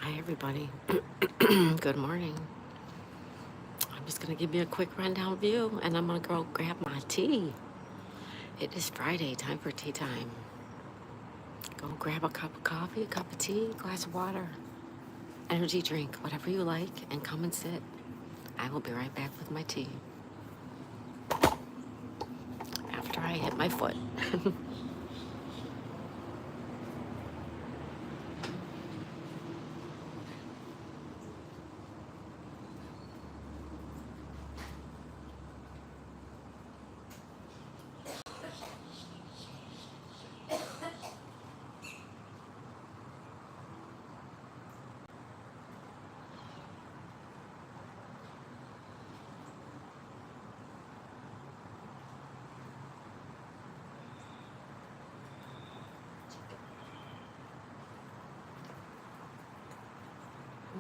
Hi, everybody. Good morning. I'm just going to give you a quick rundown view and I'm going to go grab my tea. It is Friday, time for tea time. Go grab a cup of coffee, a cup of tea, a glass of water, energy drink, whatever you like, and come and sit. I will be right back with my tea after I hit my foot.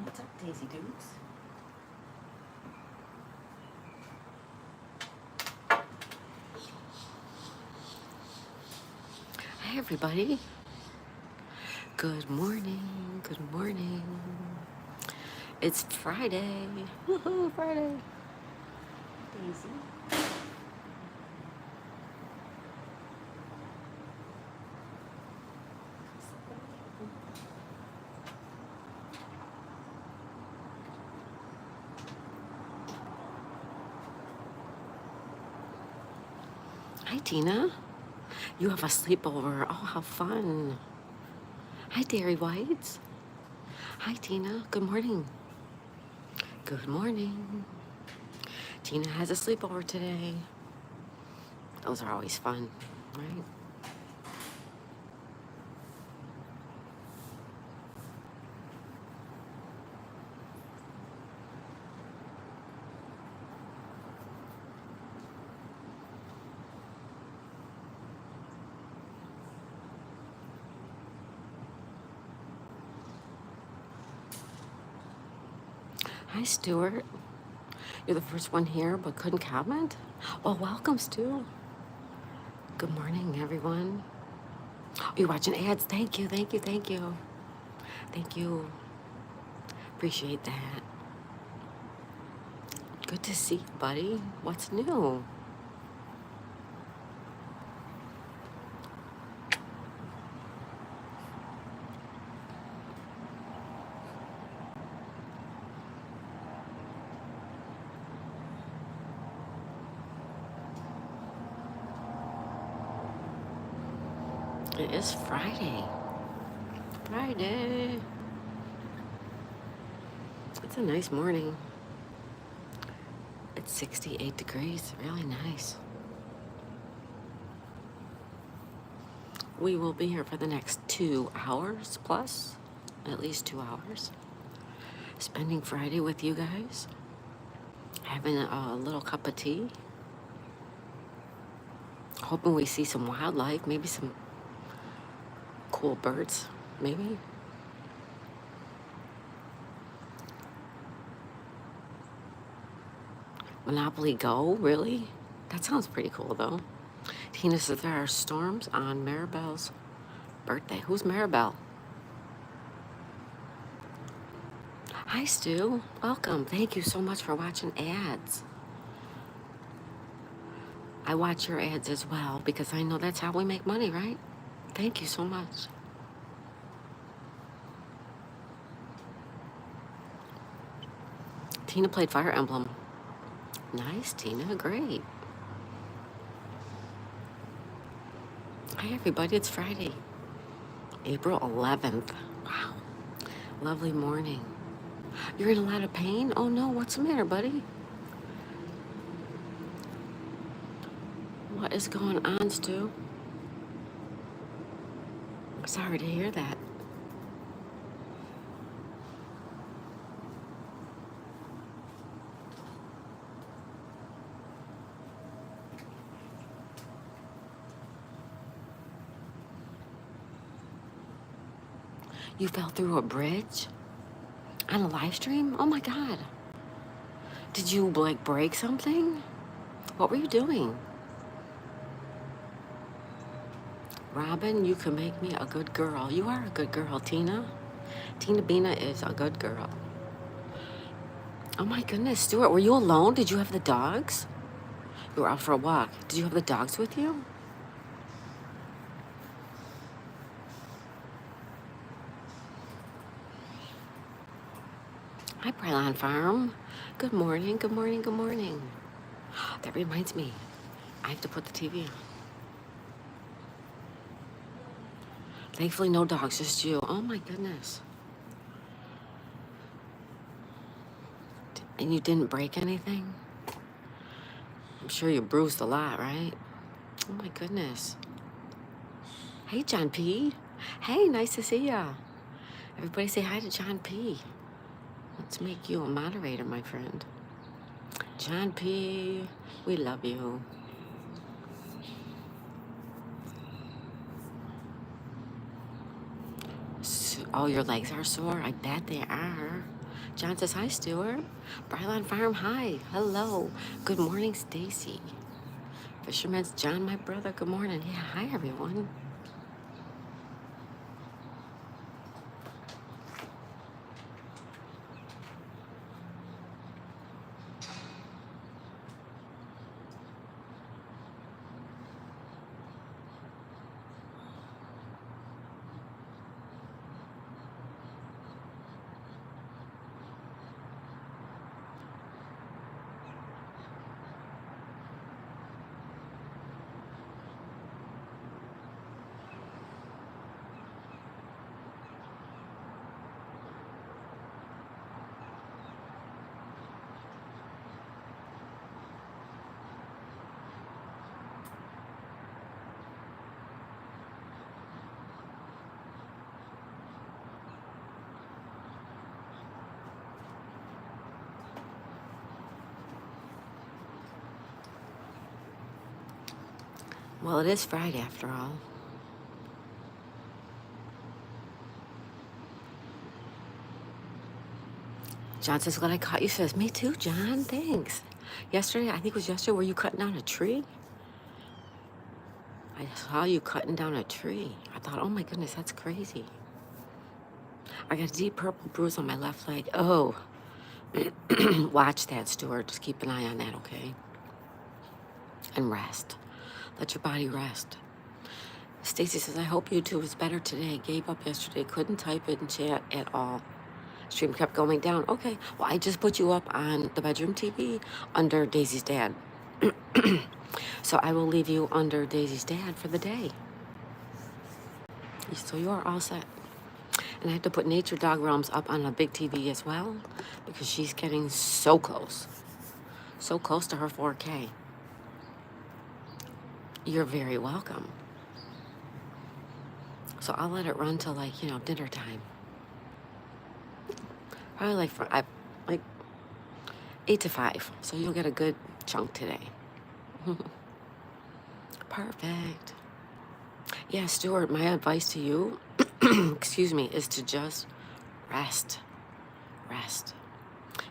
What's up, Daisy Dukes? Hi, everybody. Good morning. Good morning. It's Friday. Woohoo, Friday. Daisy. Hi, Tina. You have a sleepover. Oh, how fun. Hi, Dairy Whites. Hi, Tina. Good morning. Good morning. Tina has a sleepover today. Those are always fun, right? Hi, Stuart. You're the first one here but couldn't comment? Well, welcome, Stu. Good morning, everyone. Oh, you're watching ads. Thank you, thank you, thank you. Thank you. Appreciate that. Good to see you, buddy. What's new? It is Friday. Friday. It's a nice morning. It's 68 degrees. Really nice. We will be here for the next 2 hours plus, at least 2 hours. Spending Friday with you guys, having a little cup of tea, hoping we see some wildlife, maybe some cool birds, maybe. Monopoly Go, really? That sounds pretty cool though. Tina says there are storms on Maribel's birthday. Who's Maribel? Hi, Stu. Welcome. Thank you so much for watching ads. I watch your ads as well because I know that's how we make money, right? Thank you so much. Tina played Fire Emblem. Nice, Tina. Great. Hi, everybody. It's Friday, April 11th. Wow. Lovely morning. You're in a lot of pain? Oh, no. What's the matter, buddy? What is going on, Stu? Sorry to hear that. You fell through a bridge on a live stream? Oh, my God. Did you, like, break something? What were you doing? Robin, you can make me a good girl. You are a good girl, Tina. Tina Bina is a good girl. Oh my goodness, Stuart, were you alone? Did you have the dogs? You were out for a walk. Did you have the dogs with you? Hi, Brylon Farm. Good morning, good morning, good morning. That reminds me, I have to put the TV on. Thankfully, no dogs, just you. Oh my goodness. And you didn't break anything? I'm sure you bruised a lot, right? Oh my goodness. Hey, John P. Hey, nice to see ya. Everybody say hi to John P. Let's make you a moderator, my friend. John P., we love you. Oh, your legs are sore? I bet they are. John says, hi, Stuart. Brylon Farm, hi. Hello. Good morning, Stacy. Fisherman's John, my brother. Good morning. Yeah, hi, everyone. Well, it is Friday after all. John says, glad I caught you. Says, me too, John. Thanks. Yesterday, I think it was yesterday, were you cutting down a tree? I saw you cutting down a tree. I thought, oh my goodness, that's crazy. I got a deep purple bruise on my left leg. Oh, watch that, Stuart. Just keep an eye on that, okay? And rest. Let your body rest. Stacy says, I hope YouTube is better today. Gave up yesterday. Couldn't type it in chat at all. Stream kept going down. Okay, well, I just put you up on the bedroom TV under Daisy's dad. So I will leave you under Daisy's dad for the day. So you are all set. And I have to put Nature Dog Realms up on a big TV as well because she's getting so close. So close to her 4K. You're very welcome. So I'll let it run till like, dinner time. Probably like 8 to 5. So you'll get a good chunk today. Perfect. Yeah, Stuart, my advice to you, excuse me, is to just rest. Rest.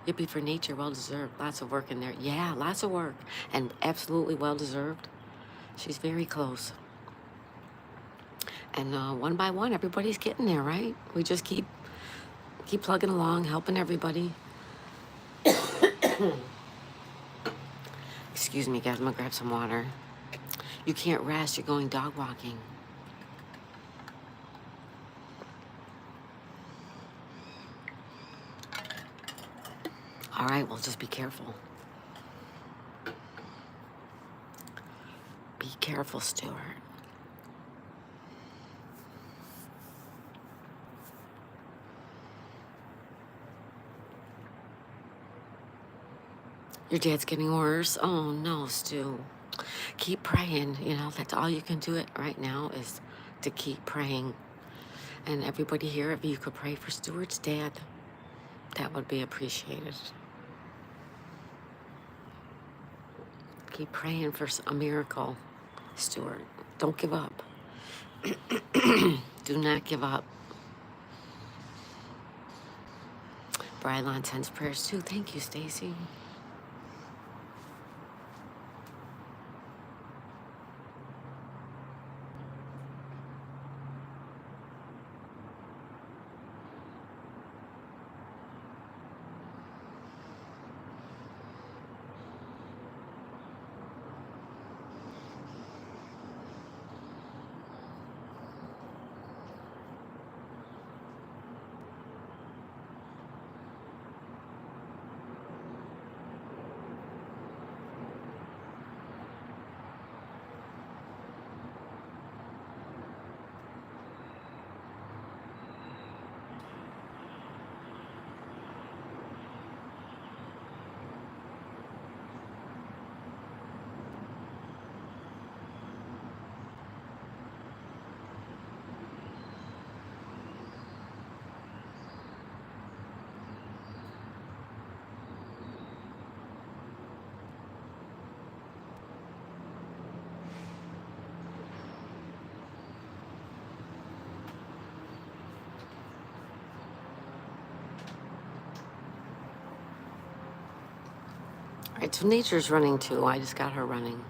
Yippee for nature, well deserved. Lots of work in there. Yeah, lots of work. And absolutely well deserved. She's very close. And one by one, everybody's getting there, right? We just keep plugging along, helping everybody. Excuse me, guys, I'm gonna grab some water. You can't rest, you're going dog walking. All right, well, just be careful. Be careful, Stuart. Your dad's getting worse. Oh no, Stu. Keep praying. That's all you can do it right now is to keep praying. And everybody here, if you could pray for Stuart's dad, that would be appreciated. Keep praying for a miracle, Stuart. Don't give up. Do not give up. Brylon sends prayers too. Thank you, Stacy. It's nature's running too. I just got her running.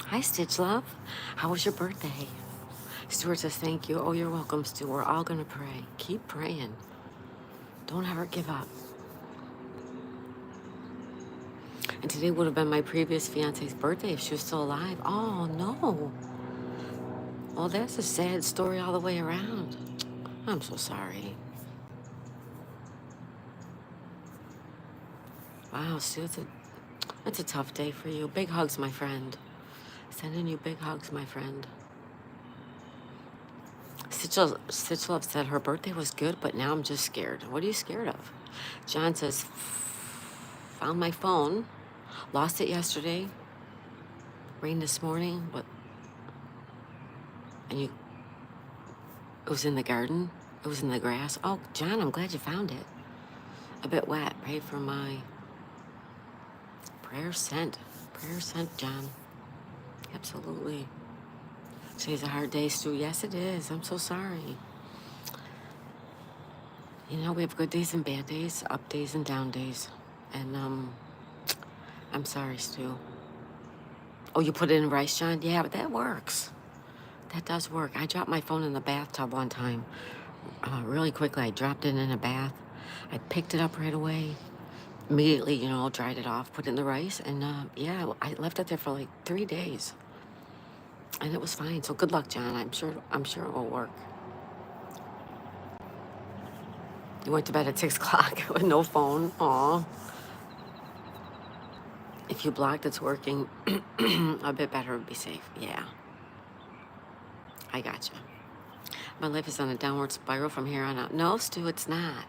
Hi, Stitch Love. How was your birthday? Stuart says thank you. Oh, you're welcome, Stu. We're all gonna pray. Keep praying. Don't ever give up. And today would have been my previous fiance's birthday if she was still alive. Oh no. Well, that's a sad story all the way around. I'm so sorry. Wow, Stu, it's a tough day for you. Big hugs, my friend. Sending you big hugs, my friend. Stitch Love said her birthday was good, but now I'm just scared. What are you scared of? John says, found my phone, lost it yesterday, rained this morning, but and you, it was in the garden, it was in the grass. Oh, John, I'm glad you found it. A bit wet. Pray for my prayer sent, John. Absolutely. Today's a hard day, Stu. Yes, it is. I'm so sorry. You know, we have good days and bad days, up days and down days. And I'm sorry, Stu. Oh, you put it in rice, John? Yeah, but that works. That does work. I dropped my phone in the bathtub one time. Really quickly, I dropped it in a bath. I picked it up right away. Immediately, you know, dried it off, put it in the rice, and yeah, I left it there for like 3 days, and it was fine. So good luck, John. I'm sure it will work. You went to bed at 6 o'clock with no phone. Aw. If you blocked, it's working. A bit better, be safe. Yeah, I gotcha. My life is on a downward spiral from here on out. No, Stu, it's not.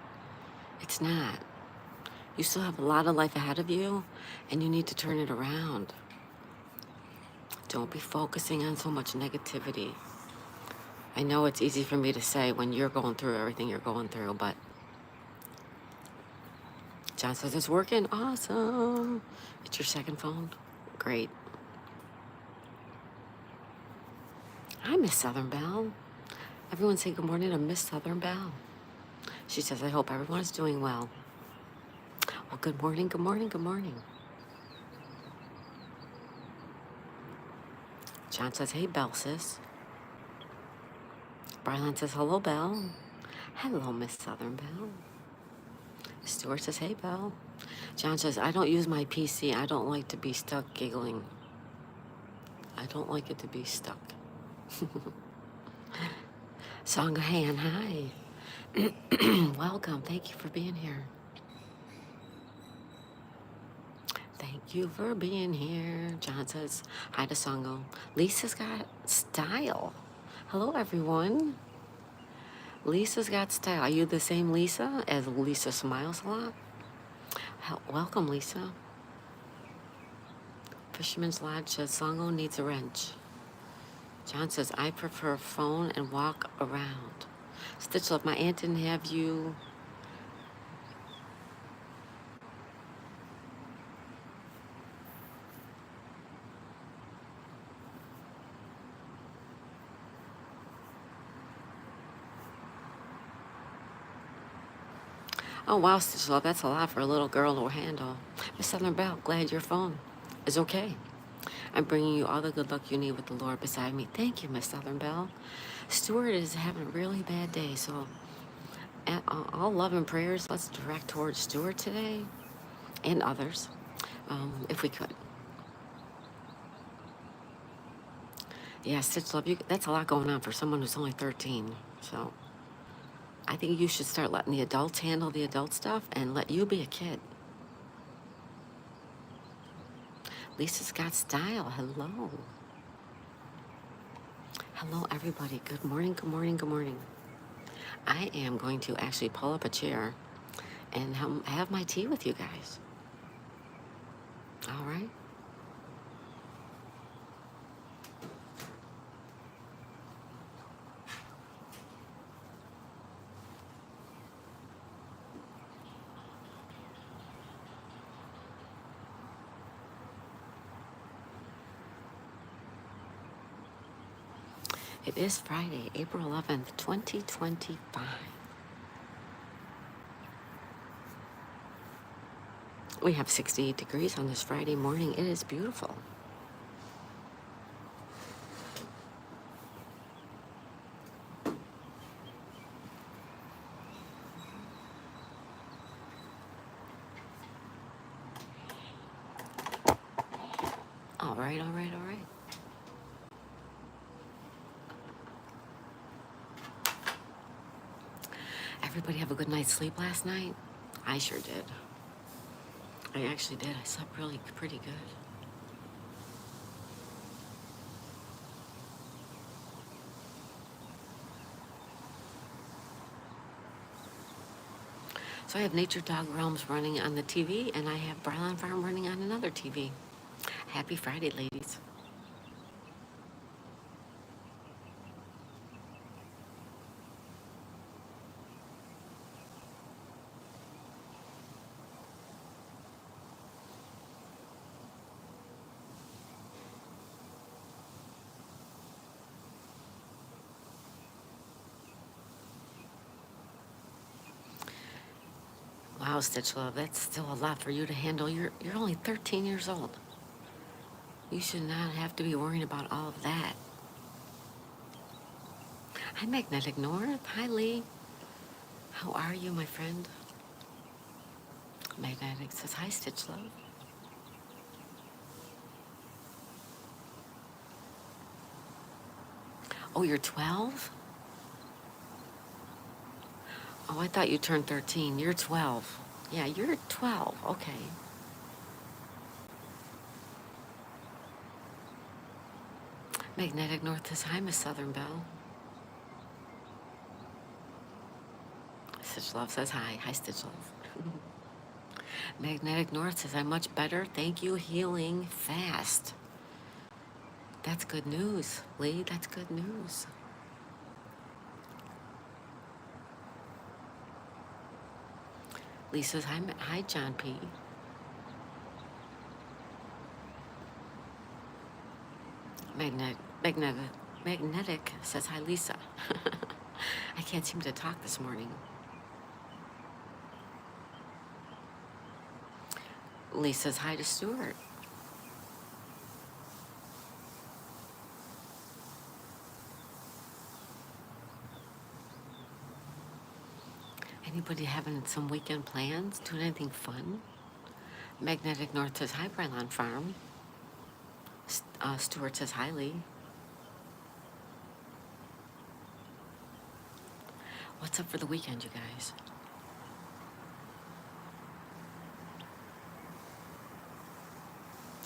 It's not. You still have a lot of life ahead of you, and you need to turn it around. Don't be focusing on so much negativity. I know it's easy for me to say when you're going through everything you're going through, but John says it's working. Awesome. It's your second phone? Great. Hi, Miss Southern Belle. Everyone say good morning to Miss Southern Belle. She says, I hope everyone is doing well. Well, good morning, good morning, good morning. John says, hey, Belle, sis. Brylan says, hello, Belle. Hello, Miss Southern Belle. Stuart says, hey, Belle. John says, I don't use my PC. I don't like to be stuck giggling. I don't like it to be stuck. Songhan, hi. Welcome. Thank you for being here. Thank you for being here. John says, hi to Songo. Lisa's got style. Hello, everyone. Lisa's got style. Are you the same Lisa as Lisa Smiles a lot? Welcome, Lisa. Fisherman's Lodge says, Songo needs a wrench. John says, I prefer phone and walk around. Stitch Love, my aunt didn't have you. Oh, wow, Stitch Love, that's a lot for a little girl to handle. Miss Southern Belle, glad your phone is okay. I'm bringing you all the good luck you need with the Lord beside me. Thank you, Miss Southern Belle. Stuart is having a really bad day, so all love and prayers, let's direct towards Stuart today and others, if we could. Yeah, Stitch Love, that's a lot going on for someone who's only 13. So I think you should start letting the adults handle the adult stuff and let you be a kid. Lisa's got style. Hello. Hello, everybody. Good morning, good morning, good morning. I am going to actually pull up a chair and have my tea with you guys. All right? It is Friday, April 11th, 2025. We have 68 degrees on this Friday morning. It is beautiful. All right, all right, all right. Everybody have a good night's sleep last night? I sure did. I actually did. I slept really pretty good. So I have Nature Dog Realms running on the TV, and I have Brylon Farm running on another TV. Happy Friday, ladies. Wow, Stitch Love, that's still a lot for you to handle. You're only 13 years old. You should not have to be worrying about all of that. Hi, Magnetic North. Hi, Lee. How are you, my friend? Magnetic says, hi, Stitch Love. Oh, you're 12? Oh, I thought you turned 13. You're 12. Yeah, you're 12. Okay. Magnetic North says, hi, Miss Southern Belle. Stitch Love says, hi. Hi, Stitch Love. Magnetic North says, I'm much better. Thank you. Healing fast. That's good news, Lee. That's good news. Lee says, hi, John P. Magnetic says, hi, Lisa. I can't seem to talk this morning. Lee says, hi to Stuart. Anybody having some weekend plans? Doing anything fun? Magnetic North says, hi, Brylon Farm. Stuart says, hi, Lee. What's up for the weekend, you guys?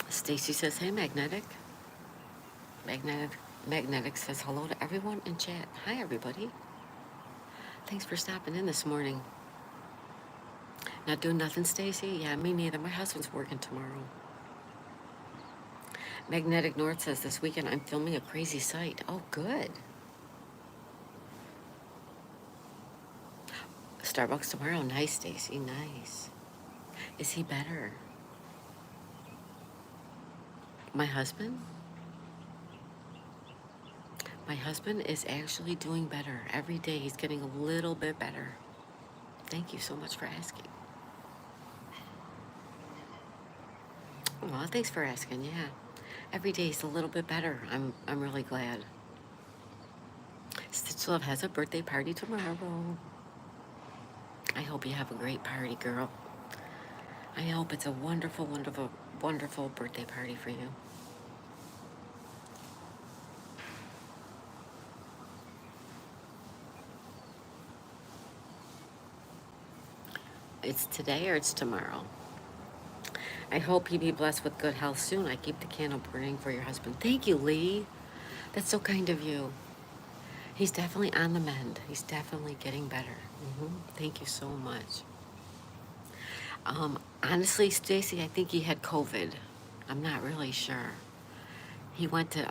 Stacy says, hey, Magnetic. Magnetic says, hello to everyone in chat. Hi, everybody. Thanks for stopping in this morning. Not doing nothing, Stacy? Yeah, me neither. My husband's working tomorrow. Magnetic North says, this weekend I'm filming a crazy sight. Oh, good. Starbucks tomorrow. Nice, Stacy. Nice. Is he better? My husband? My husband is actually doing better. Every day he's getting a little bit better. Thank you so much for asking. Well, thanks for asking. Yeah. Every day he's a little bit better. I'm really glad. Stitch Love has a birthday party tomorrow. I hope you have a great party, girl. I hope it's a wonderful, wonderful, wonderful birthday party for you. It's today or it's tomorrow. I hope you be blessed with good health soon. I keep the candle burning for your husband. Thank you, Lee. That's so kind of you. He's definitely on the mend. He's definitely getting better. Thank you so much. Honestly, Stacy, I think he had COVID. I'm not really sure. He went to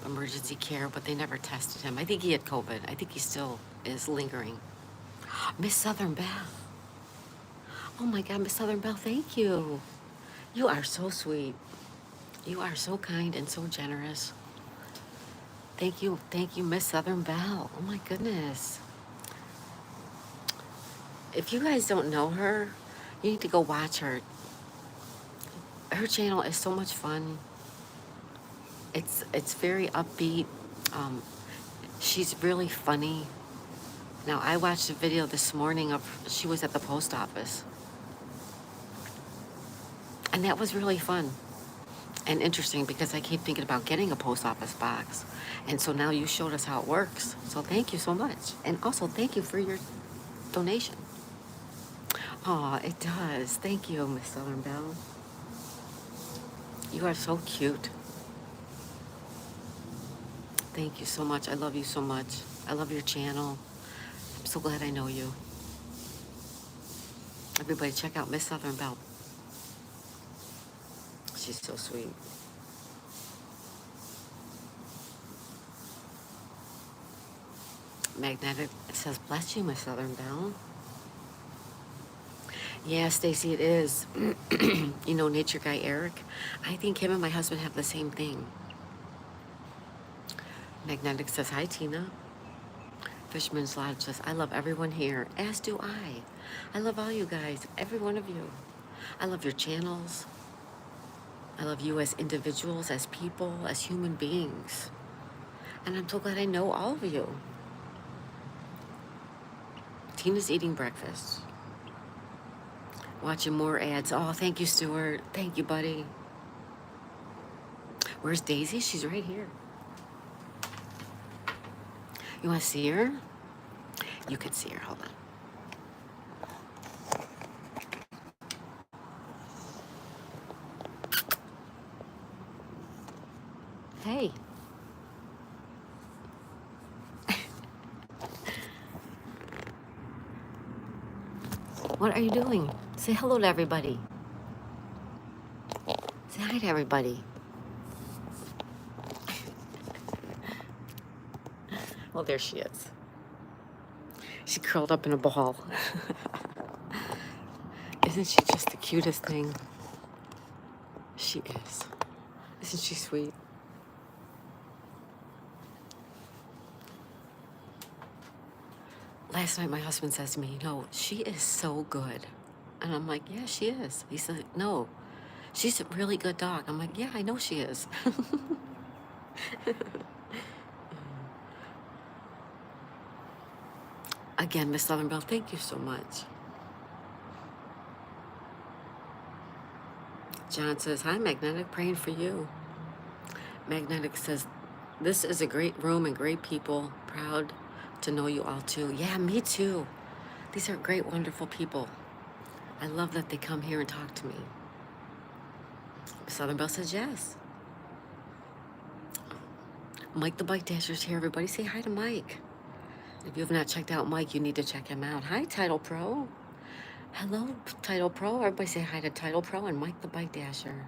emergency care, but they never tested him. I think he had COVID. I think he still is lingering. Miss Southern Belle. Oh my God, Miss Southern Belle, thank you. You are so sweet. You are so kind and so generous. Thank you, Miss Southern Belle. Oh my goodness. If you guys don't know her, you need to go watch her. Her channel is so much fun. It's very upbeat. Um, she's really funny. Now, I watched a video this morning of she was at the post office, and that was really fun and interesting because I keep thinking about getting a post office box. And so now you showed us how it works. So thank you so much. And also thank you for your donation. Oh, it does. Thank you, Miss Southern Belle. You are so cute. Thank you so much. I love you so much. I love your channel. I'm so glad I know you. Everybody check out Miss Southern Belle. She's so sweet. Magnetic says, bless you, Miss Southern Belle. Yeah, Stacy, it is. You know, nature guy Eric. I think him and my husband have the same thing. Magnetic says, hi, Tina. Fisherman's Lodge says, I love everyone here, as do I. I love all you guys, every one of you. I love your channels. I love you as individuals, as people, as human beings. And I'm so glad I know all of you. Tina's eating breakfast. Watching more ads. Oh, thank you, Stuart. Thank you, buddy. Where's Daisy? She's right here. You want to see her? You can see her. Hold on. Hey. What are you doing? Say hello to everybody. Say hi to everybody. Well, there she is. She curled up in a ball. Isn't she just the cutest thing? She is. Isn't she sweet? Last night, my husband says to me, you know, she is so good. And I'm like, yeah, she is. He said, no, she's a really good dog. I'm like, yeah, I know she is. Again, Miss Southern Belle, thank you so much. John says, hi, Magnetic, praying for you. Magnetic says, this is a great room and great people. Proud to know you all too. Yeah, me too. These are great, wonderful people. I love that they come here and talk to me. Southern Belle says yes. Mike the Bike Dasher's here. Everybody say hi to Mike. If you have not checked out Mike, you need to check him out. Hi, Title Pro. Hello, Title Pro. Everybody say hi to Title Pro and Mike the Bike Dasher.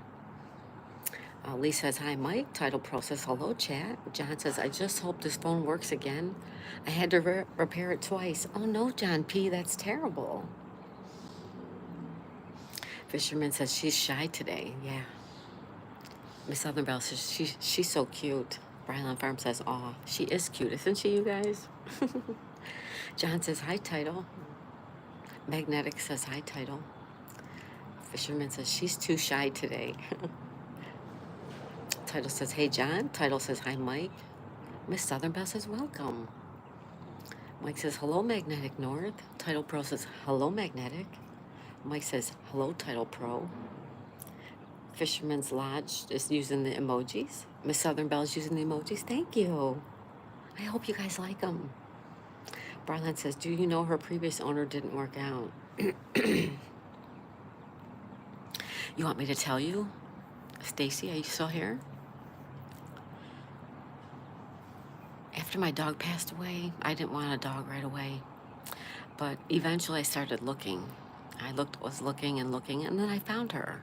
Lee says, hi, Mike. Title Pro says, hello, chat. John says, I just hope this phone works again. I had to repair it twice. Oh, no, John P., that's terrible. Fisherman says, she's shy today. Yeah. Miss Southern Belle says, she's so cute. Bryland Farm says, aw, she is cute, isn't she, you guys? John says, hi, Title. Magnetic says, hi, Title. Fisherman says, she's too shy today. Title says, hey, John. Title says, hi, Mike. Miss Southern Belle says, welcome. Mike says, hello, Magnetic North. Title Pro says, hello, Magnetic. Mike says, hello, Title Pro. Fisherman's Lodge is using the emojis. Miss Southern Belle is using the emojis. Thank you. I hope you guys like them. Barland says, do you know her previous owner didn't work out? You want me to tell you? Stacy, are you still here? After my dog passed away, I didn't want a dog right away. But eventually I started looking. I was looking, and then I found her.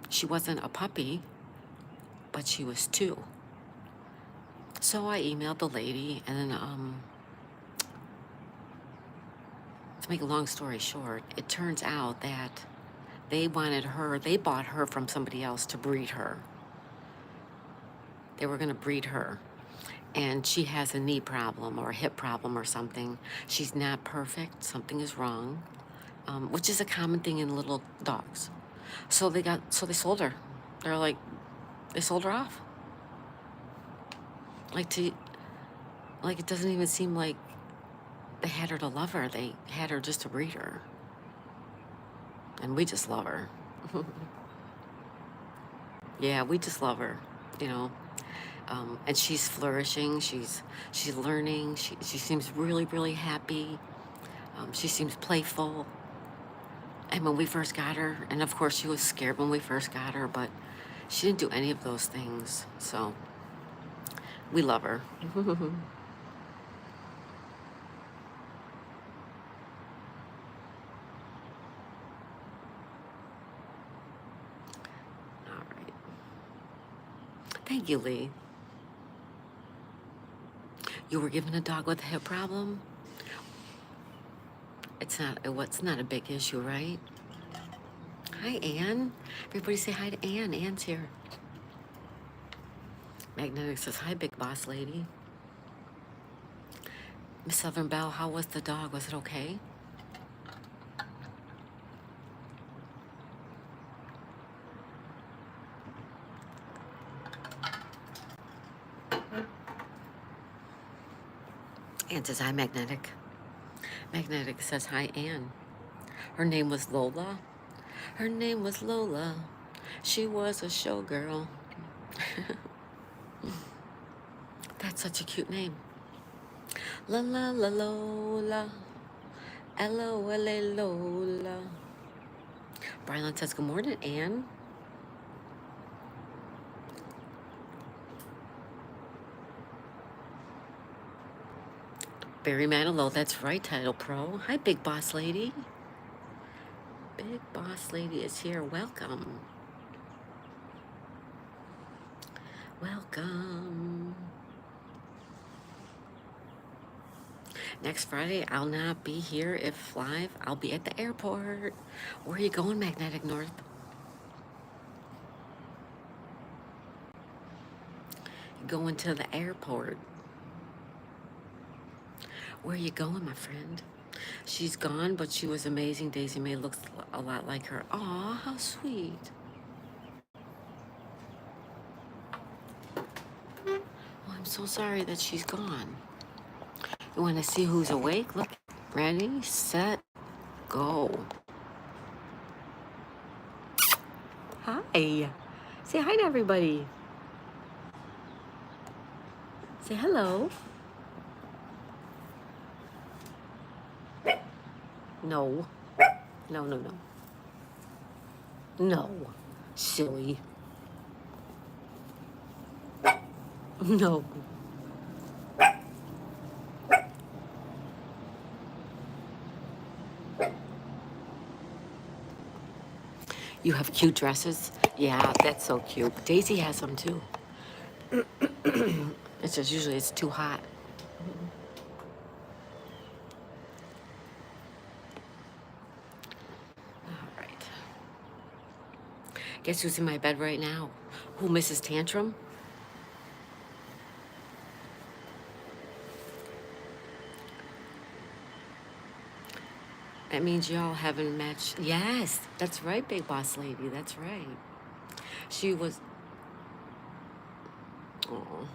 She wasn't a puppy, but she was 2. So I emailed the lady, and then, to make a long story short, it turns out that they bought her from somebody else to breed her. They were going to breed her. And she has a knee problem or a hip problem or something. She's not perfect. Something is wrong. which is a common thing in little dogs. So they sold her. They're like, they sold her off. Like to, like it doesn't even seem like they had her to love her. They had her just to breed her. And we just love her. Yeah, we just love her, you know. And she's flourishing. She's learning. She seems really, really happy. She seems playful. And when we first got her, and of course she was scared when we first got her, but she didn't do any of those things. So we love her. All right. Thank you, Lee. You were given a dog with a hip problem. It's not a big issue, right? Hi, Anne. Everybody say hi to Anne. Anne's here. Magnetic says, hi, big boss lady. Miss Southern Belle, how was the dog? Was it okay? Anne says, hi, Magnetic. Magnetic says, hi, Anne. Her name was Lola. Her name was Lola. She was a showgirl. That's such a cute name. La la la Lola. L-O-L-A Lola. Brylan says, good morning, Anne. Barry Manilow, that's right, Title Pro. Hi, Big Boss Lady. Big Boss Lady is here. Welcome. Welcome. Next Friday, I'll not be here if live. I'll be at the airport. Where are you going, Magnetic North? Going to the airport. Where are you going, my friend? She's gone, but she was amazing. Daisy Mae looks a lot like her. Aw, how sweet. Oh, I'm so sorry that she's gone. You want to see who's awake? Look, ready, set, go. Hi. Say hi to everybody. Say hello. No. No, no, no. No. Silly. No. You have cute dresses? Yeah, that's so cute. Daisy has them too. It's just usually it's too hot. All right. Guess who's in my bed right now? Who, Mrs. Tantrum? That means y'all haven't matched. Yes, that's right, Big Boss Lady. That's right. She was. Oh,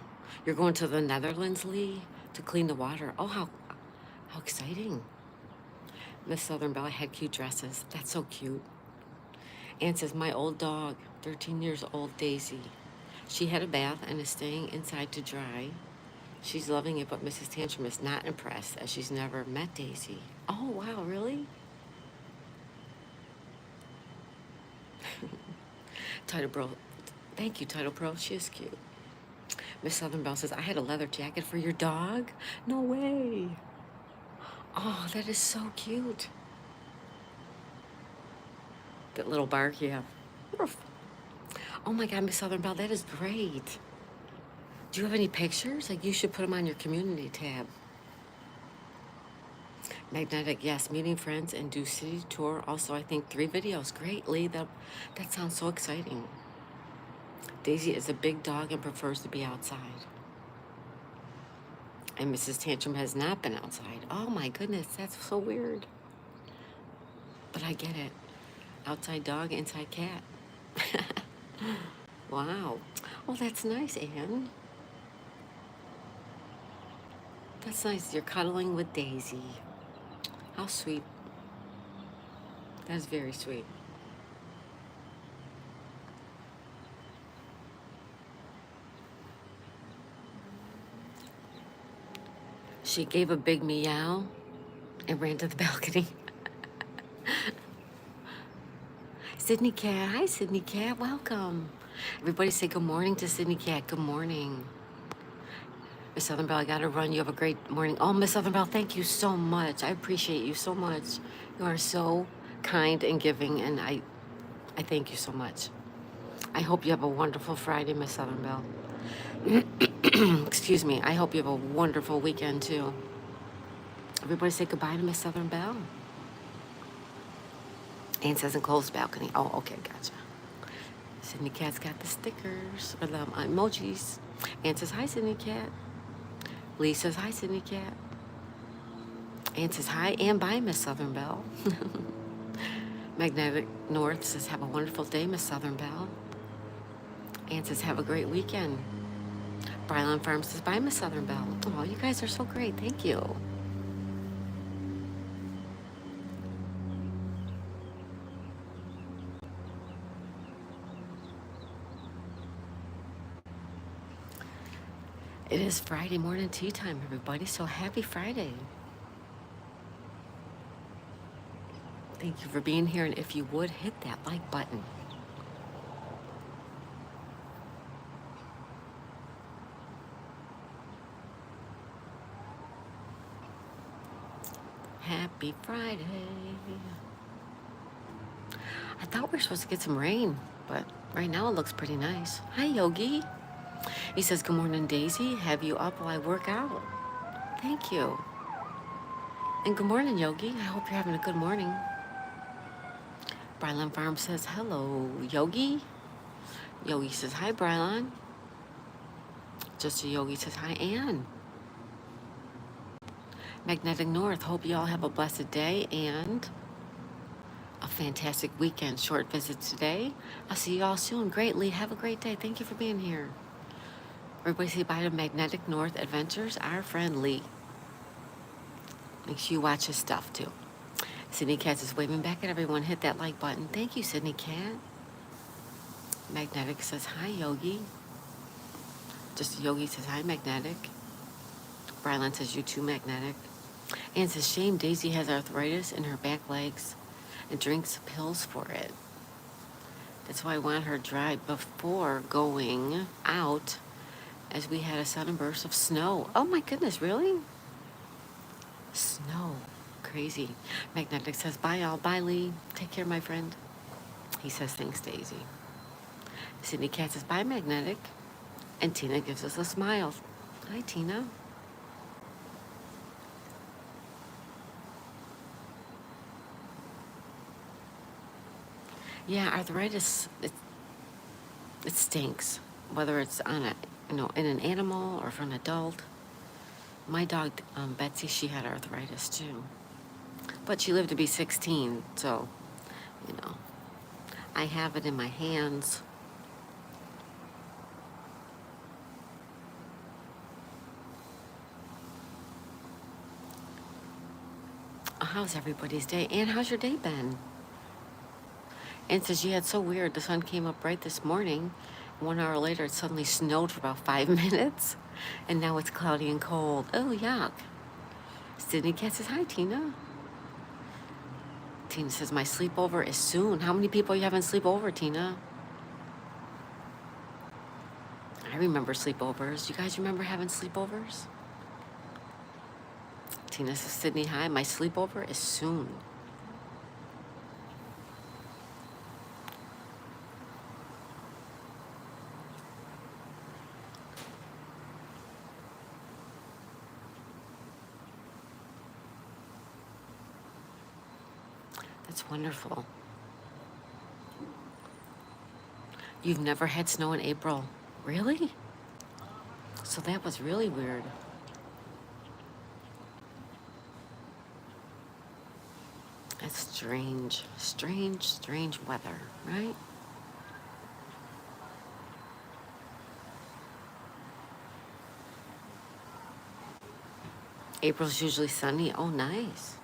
you're going to the Netherlands, Lee, to clean the water. Oh, how exciting! Miss Southern Belle had cute dresses. That's so cute. Ann says, my old dog, 13 years old, Daisy. She had a bath and is staying inside to dry. She's loving it, but Mrs. Tantrum is not impressed as she's never met Daisy. Oh, wow, really? Title Bro, thank you, Title Pro. She is cute. Miss Southern Belle says, I had a leather jacket for your dog? No way. Oh, that is so cute. That little bark, yeah. Oh my God, Miss Southern Belle, that is great. Do you have any pictures? Like, you should put them on your community tab. Magnetic, yes, meeting friends and do city tour. Also, I think 3 videos. Great, Lee. That sounds so exciting. Daisy is a big dog and prefers to be outside. And Mrs. Tantrum has not been outside. Oh my goodness, that's so weird. but I get it. Outside dog, inside cat. Wow. Oh, that's nice, Anne. That's nice. You're cuddling with Daisy. How sweet. That's very sweet. She gave a big meow and ran to the balcony. Sydney Cat. Hi, Sydney Cat. Welcome. Everybody say good morning to Sydney Cat. Good morning. Miss Southern Belle, I got to run. You have a great morning. Oh, Miss Southern Belle, thank you so much. I appreciate you so much. You are so kind and giving, and I thank you so much. I hope you have a wonderful Friday, Miss Southern Belle. Excuse me. I hope you have a wonderful weekend, too. Everybody say goodbye to Miss Southern Belle. Anne says enclosed balcony. Oh, okay, gotcha. Sydney Cat's got the stickers, or the emojis. Anne says, hi, Sydney Cat. Lee says, hi, Sydney Cat. Anne says, hi, and bye, Miss Southern Belle. Magnetic North says, have a wonderful day, Miss Southern Belle. Anne says, have a great weekend. Bryland Farm says, bye, Miss Southern Belle. Oh, you guys are so great. Thank you. It is Friday morning tea time, everybody, so happy Friday. Thank you for being here, and if you would, hit that like button. Happy Friday. I thought we were supposed to get some rain, but right now it looks pretty nice. Hi, Yogi. He says, good morning, Daisy. Have you up while I work out? Thank you. And good morning, Yogi. I hope you're having a good morning. Brylan Farm says, hello, Yogi. Yogi says, hi, Brylan. Just a Yogi says, hi, Anne. Magnetic North, hope you all have a blessed day and a fantastic weekend. Short visit today. I'll see you all soon. Greatly. Have a great day. Thank you for being here. Everybody say bye to Magnetic North Adventures, our friend Lee. Make sure you watch his stuff too. Sydney Cat is waving back at everyone. Hit that like button. Thank you, Sydney Cat. Magnetic says, hi, Yogi. Just Yogi says, hi, Magnetic. Brylan says, you too, Magnetic. Anne says, shame Daisy has arthritis in her back legs and drinks pills for it. That's why I want her dry before going out, as we had a sudden burst of snow. Oh my goodness, really? Snow. Crazy. Magnetic says, bye all. Bye, Lee. Take care, my friend. He says, thanks, Daisy. Sydney Cat says, bye, Magnetic. And Tina gives us a smile. Hi, Tina. Yeah, arthritis, it stinks. Whether it's on a, in an animal or from an adult. My dog, Betsy, she had arthritis too. But she lived to be 16, so, I have it in my hands. How's everybody's day? Anne, how's your day been? Anne says, yeah, it's so weird. The sun came up bright this morning. 1 hour later, it suddenly snowed for about 5 minutes. And now it's cloudy and cold. Oh, yuck. Sydney Cat says, hi, Tina. Tina says, my sleepover is soon. How many people are you having sleepover, Tina? I remember sleepovers. You guys remember having sleepovers? Tina says, Sydney, hi. My sleepover is soon. That's wonderful. You've never had snow in April. Really? So that was really weird. It's strange, strange, strange weather, right? April's usually sunny. Oh, nice.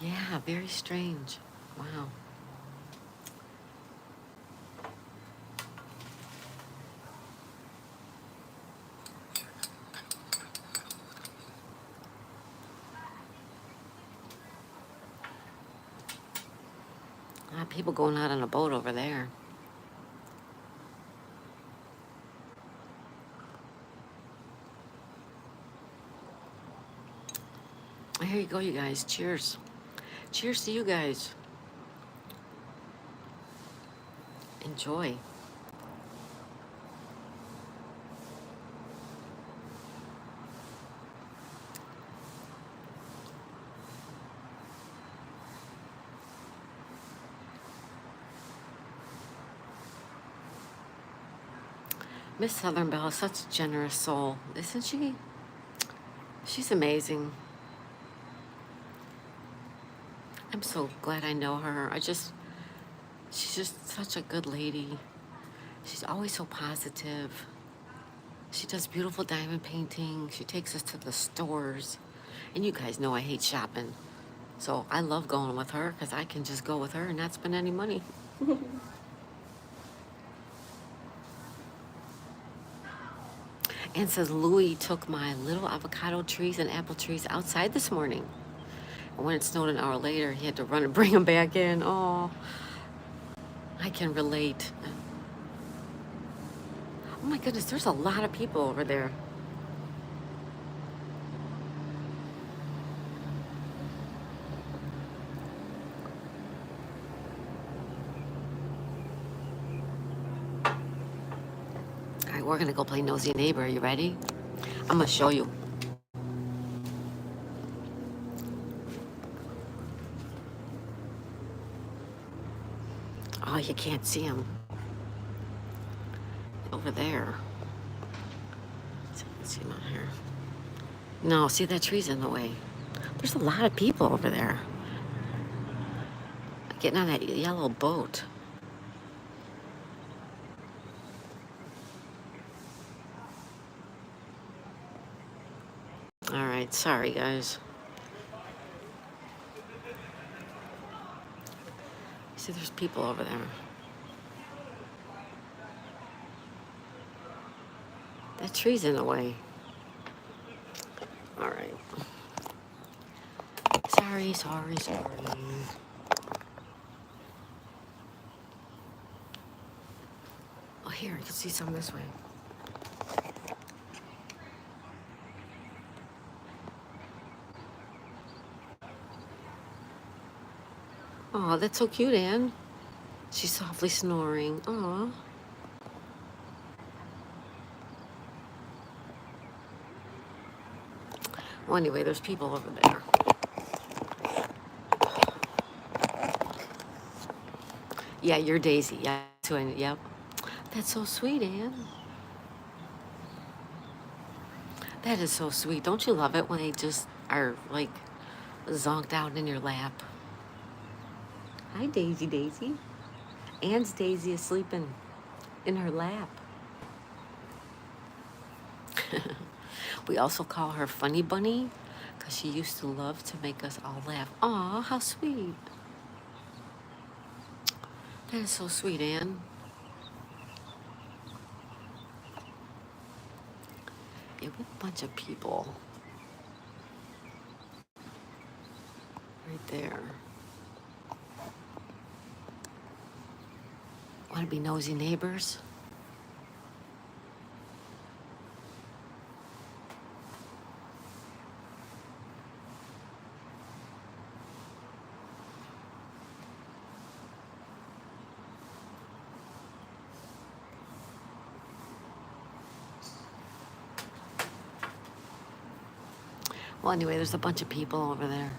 Yeah, very strange. Wow. A lot of people going out on a boat over there. Here you go, you guys. Cheers. Cheers to you guys. Enjoy. Miss Southern Belle is such a generous soul, isn't she? She's amazing. I'm so glad I know her. She's just such a good lady. She's always so positive. She does beautiful diamond painting. She takes us to the stores. And you guys know I hate shopping. So I love going with her because I can just go with her and not spend any money. And says Louis took my little avocado trees and apple trees outside this morning. And when it snowed an hour later, he had to run and bring them back in. Oh, I can relate. Oh my goodness, there's a lot of people over there. All right, we're gonna go play Nosy Neighbor. Are you ready? I'm gonna show you. Oh, you can't see him over there. So you can see him out here. No, see that tree's in the way. There's a lot of people over there getting on that yellow boat. All right, sorry guys. See, there's people over there. That tree's in the way. All right. Sorry, sorry, sorry. Oh, here, I can see some this way. Oh, that's so cute, Anne. She's softly snoring. Aw. Well, anyway, there's people over there. Yeah, you're Daisy. Yeah, yep. That's so sweet, Anne. That is so sweet. Don't you love it when they just are like zonked out in your lap? Hi, Daisy, Daisy. Anne's Daisy is sleeping in her lap. We also call her Funny Bunny because she used to love to make us all laugh. Aw, how sweet. That is so sweet, Anne. Yeah, we have a bunch of people right there. Want to be nosy neighbors? Well, anyway, there's a bunch of people over there.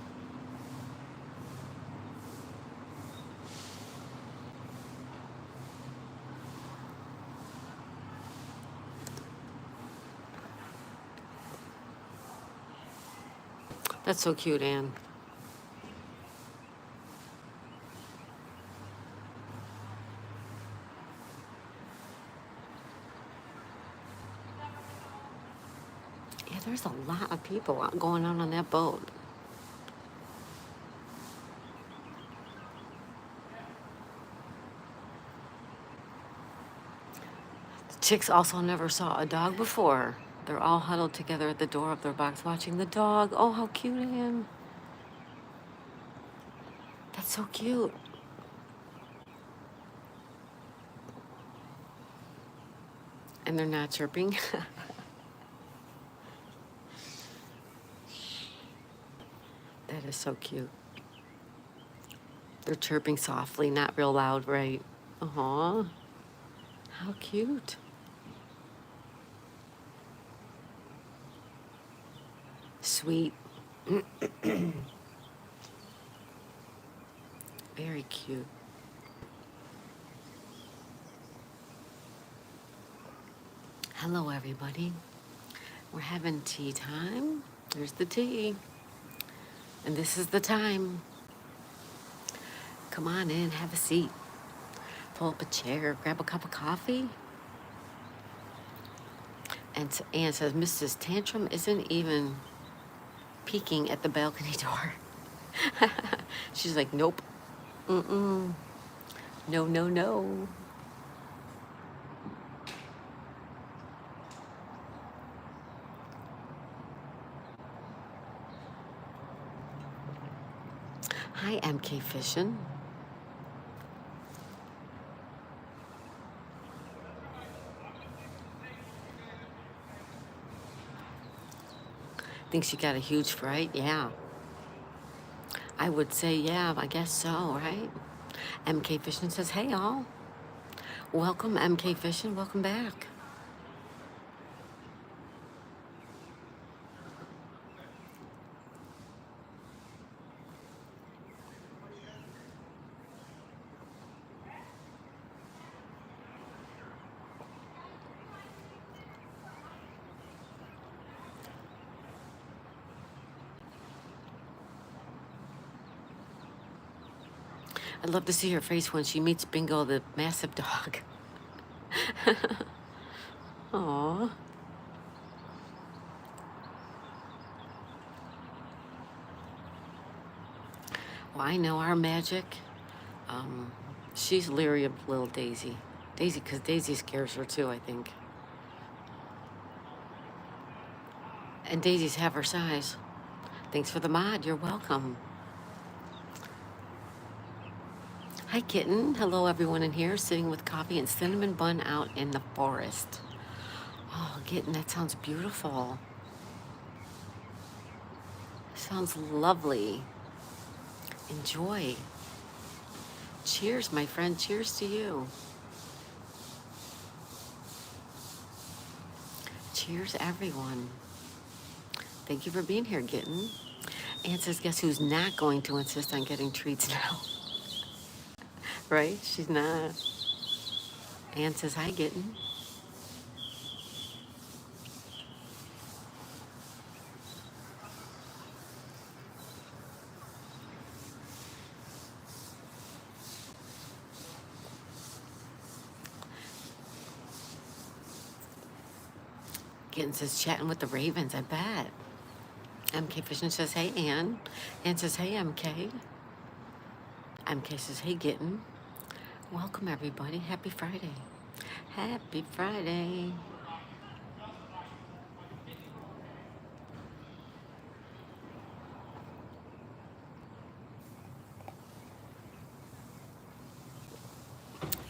That's so cute, Anne. Yeah, there's a lot of people going on that boat. The chicks also never saw a dog before. They're all huddled together at the door of their box watching the dog. Oh, how cute, Anne. That's so cute. And they're not chirping. That is so cute. They're chirping softly, not real loud, right? Aw, how cute. Sweet. Very cute. Hello, everybody. We're having tea time. There's the tea. And this is the time. Come on in, have a seat. Pull up a chair, grab a cup of coffee. And Anne says, Mrs. Tantrum isn't even peeking at the balcony door. She's like, nope. Mm-mm. No, no, no. Hi, MK Fishing. Thinks you got a huge fright? Yeah. I would say, yeah, I guess so, right? MK Fishing says, hey, all. Welcome, MK Fishing. Welcome back. I'd love to see her face when she meets Bingo, the massive dog. Aw. Well, I know our magic. She's leery of little Daisy. Daisy, because Daisy scares her too, I think. And Daisy's half her size. Thanks for the mod. You're welcome. Hi, kitten. Hello, everyone in here, sitting with coffee and cinnamon bun out in the forest. Oh, kitten, that sounds beautiful. Sounds lovely. Enjoy. Cheers, my friend. Cheers to you. Cheers, everyone. Thank you for being here, Gitten. Anne says, guess who's not going to insist on getting treats now? Right? She's not. Anne says, hi, Gitten. Gitten says, chatting with the Ravens, I bet. MK Fishing says, hey, Anne. Anne says, hey, MK. MK says, hey, Gitten. Welcome, everybody. Happy Friday. Happy Friday.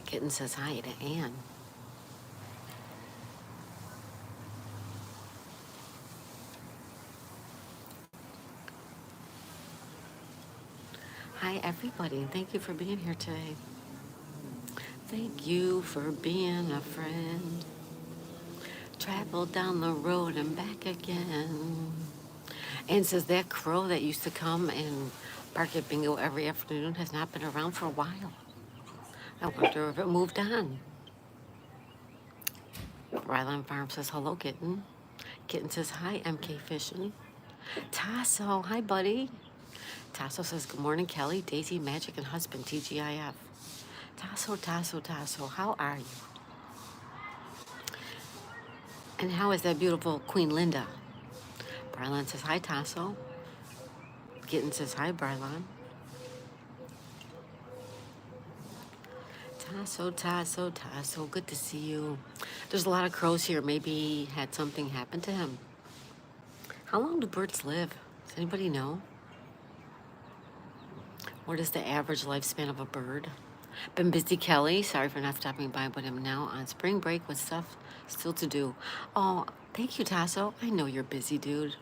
Kitten says hi to Anne. Hi, everybody. Thank you for being here today. Thank you for being a friend. Travel down the road and back again. Anne says that crow that used to come and bark at Bingo every afternoon has not been around for a while. I wonder if it moved on. Ryland Farm says hello, Kitten. Kitten says hi, MK Fishing. Tasso, hi, buddy. Tasso says, good morning, Kelly, Daisy, Magic, and husband, TGIF. Tasso, Tasso, Tasso, how are you? And how is that beautiful Queen Linda? Brylan says, hi, Tasso. Gitten says, hi, Brylan. Tasso, Tasso, Tasso, good to see you. There's a lot of crows here. Maybe he had something happen to him. How long do birds live? Does anybody know? What is the average lifespan of a bird? Been busy, Kelly. Sorry for not stopping by, but I'm now on spring break with stuff still to do. Oh, thank you, Tasso. I know you're busy, dude.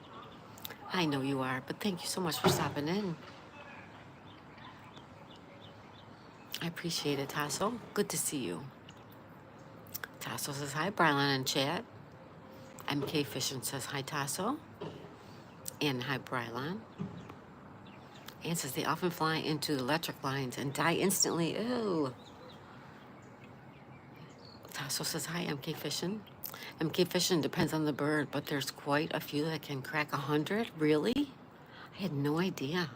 I know you are, but thank you so much for stopping in. I appreciate it, Tasso. Good to see you. Tasso says hi, Brylan in chat. MK Fishing says hi, Tasso. And hi, Brylan. Ann says they often fly into the electric lines and die instantly. Ew. Tasso says hi, MK Fishing. MK Fishing depends on the bird, but there's quite a few that can crack 100. Really? I had no idea.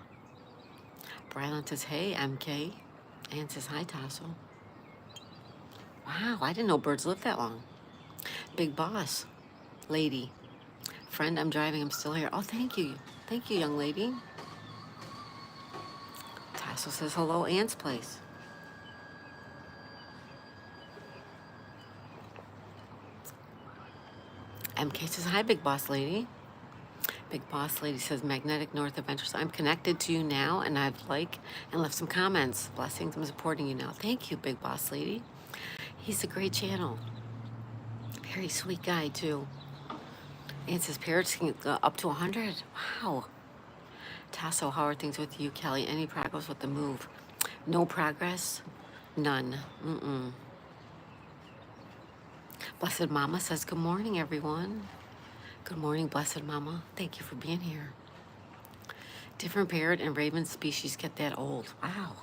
Brylan says, hey, MK. Ann says, hi, Tasso. Wow, I didn't know birds live that long. Big boss. Lady. Friend, I'm driving. I'm still here. Oh, thank you. Thank you, young lady. Tasso says, hello, Ann's place. MK says, hi, big boss lady. Big boss lady says, Magnetic North Adventures. I'm connected to you now, and I've liked and left some comments. Blessings, I'm supporting you now. Thank you, big boss lady. He's a great channel. Very sweet guy, too. And it says parrots can go up to 100. Wow. Tasso, how are things with you, Kelly? Any progress with the move? No progress? None. Mm-mm. Blessed Mama says, good morning, everyone. Good morning, Blessed Mama. Thank you for being here. Different parrot and raven species get that old. Wow.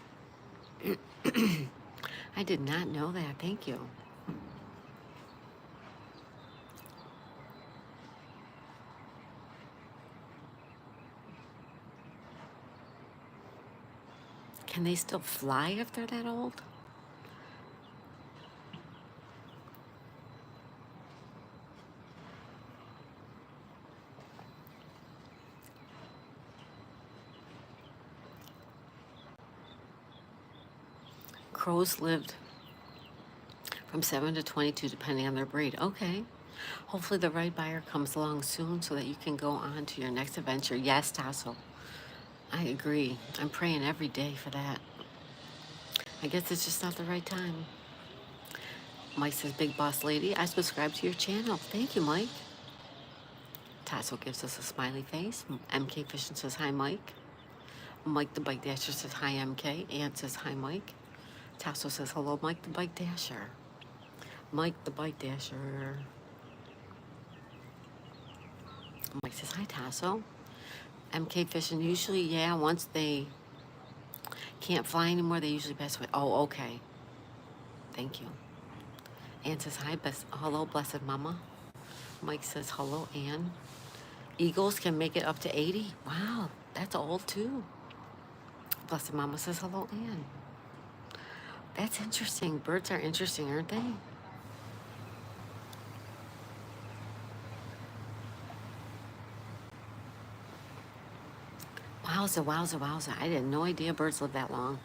I did not know that. Thank you. Can they still fly if they're that old? Crows lived from 7 to 22, depending on their breed. Okay. Hopefully the right buyer comes along soon so that you can go on to your next adventure. Yes, Tasso. I agree. I'm praying every day for that. I guess it's just not the right time. Mike says, big boss lady, I subscribe to your channel. Thank you, Mike. Tasso gives us a smiley face. MK Fishing says, hi, Mike. Mike the Bike Dasher says, hi, MK. Ann says, hi, Mike. Tasso says, hello, Mike the Bike Dasher. Mike the Bike Dasher. Mike says, hi, Tasso. MK Fishing, usually, yeah, once they can't fly anymore, they usually pass away. Oh, okay. Thank you. Ann says, hi, hello, Blessed Mama. Mike says, hello, Ann. Eagles can make it up to 80. Wow, that's old, too. Blessed Mama says, hello, Ann. That's interesting. Birds are interesting, aren't they? Wowza, wowza, wowza. I had no idea birds live that long.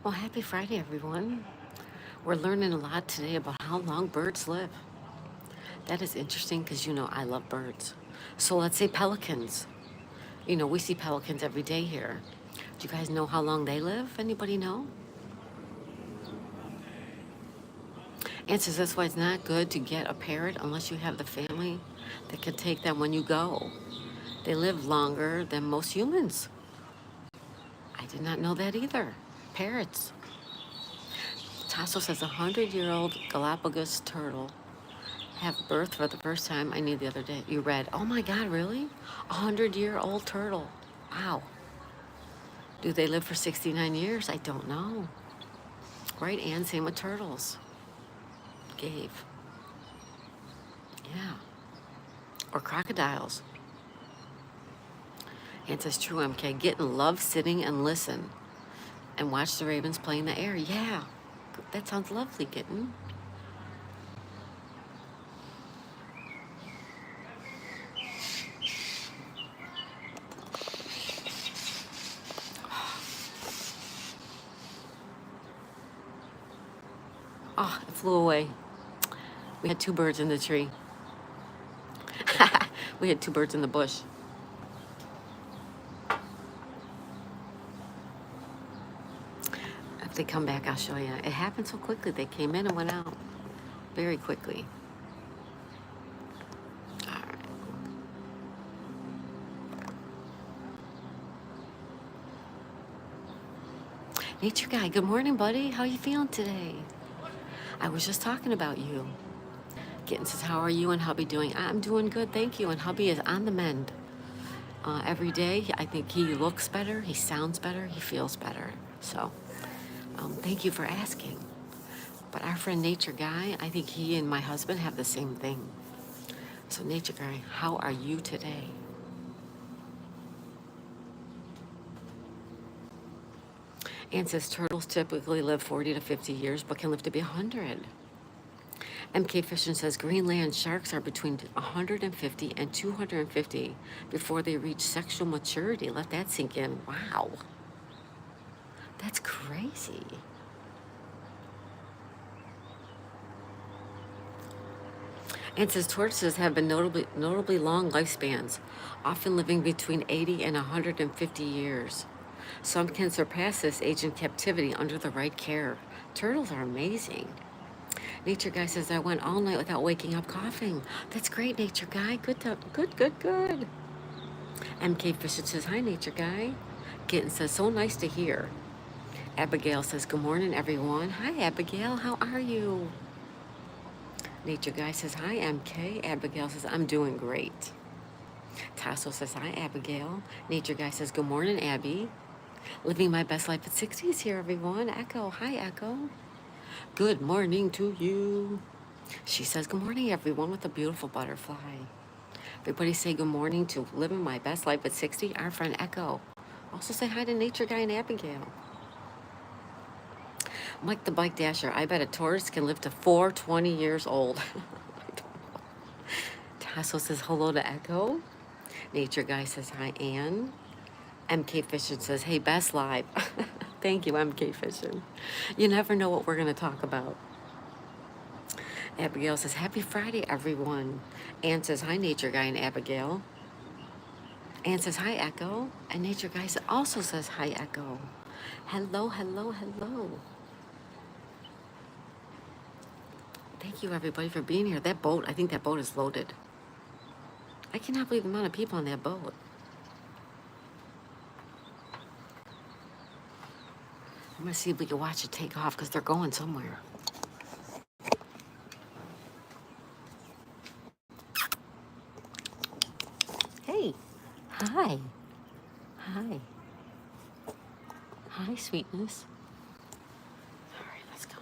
Well, happy Friday, everyone. We're learning a lot today about how long birds live. That is interesting because, you know, I love birds. So let's say pelicans. You know, we see pelicans every day here. Do you guys know how long they live? Anybody know? And says that's why it's not good to get a parrot unless you have the family that can take them when you go. They live longer than most humans. I did not know that either. Parrots. Tasso says a 100-year-old Galapagos turtle have birth for the first time. I knew the other day. You read, oh my God, really? 100-year-old turtle. Wow. Do they live for 69 years? I don't know. Right, Ann? Same with turtles. Gave. Yeah. Or crocodiles. Ann says, true, MK. Get in love, sitting and listen. And watch the ravens play in the air. Yeah. That sounds lovely, Gitten. Oh, it flew away. We had two birds in the tree. We had two birds in the bush. If they come back, I'll show you. It happened so quickly. They came in and went out very quickly. All right. Nature Guy, good morning, buddy. How you feeling today? I was just talking about you. Kitten says, how are you and hubby doing? I'm doing good, thank you. And hubby is on the mend. Every day, I think he looks better, he sounds better, he feels better. So, thank you for asking. But our friend Nature Guy, I think he and my husband have the same thing. So Nature Guy, how are you today? Ann says turtles typically live 40 to 50 years, but can live to be 100. MK Fishing says Greenland sharks are between 150 and 250 before they reach sexual maturity. Let that sink in. Wow. That's crazy. And says tortoises have been notably long lifespans, often living between 80 and 150 years. Some can surpass this age in captivity under the right care. Turtles are amazing. Nature Guy says, I went all night without waking up coughing. That's great, Nature Guy. Good. MK Fisher says, hi, Nature Guy. Kitten says, so nice to hear. Abigail says, good morning, everyone. Hi, Abigail. How are you? Nature Guy says, hi, MK. Abigail says, I'm doing great. Tasso says, hi, Abigail. Nature Guy says, good morning, Abby. Living my best life at 60 is here, everyone. Echo, hi, Echo. Good morning to you. She says, good morning, everyone, with a beautiful butterfly. Everybody say good morning to living my best life at 60, our friend Echo. Also say hi to Nature Guy and Abigail. Mike the Bike Dasher, I bet a tortoise can live to 420 years old. Tasso says hello to Echo. Nature Guy says hi, Ann. MK Fishing says, hey, best live. Thank you, MK Fishing. You never know what we're going to talk about. Abigail says, happy Friday, everyone. Ann says, hi, Nature Guy and Abigail. Ann says, hi, Echo. And Nature Guy also says, hi, Echo. Hello. Thank you, everybody, for being here. That boat, I think that boat is loaded. I cannot believe the amount of people on that boat. I'm going to see if we can watch it take off because they're going somewhere. Hey. Hi. Hi, sweetness. All right, let's go.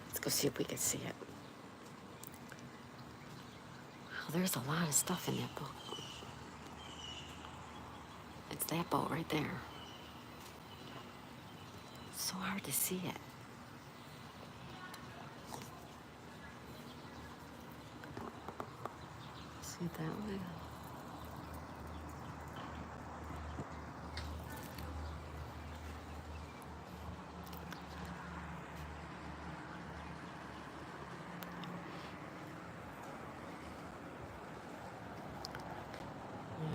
Let's go see if we can see it. Oh, there's a lot of stuff in that boat. It's that boat right there. It's so hard to see it. See it that way?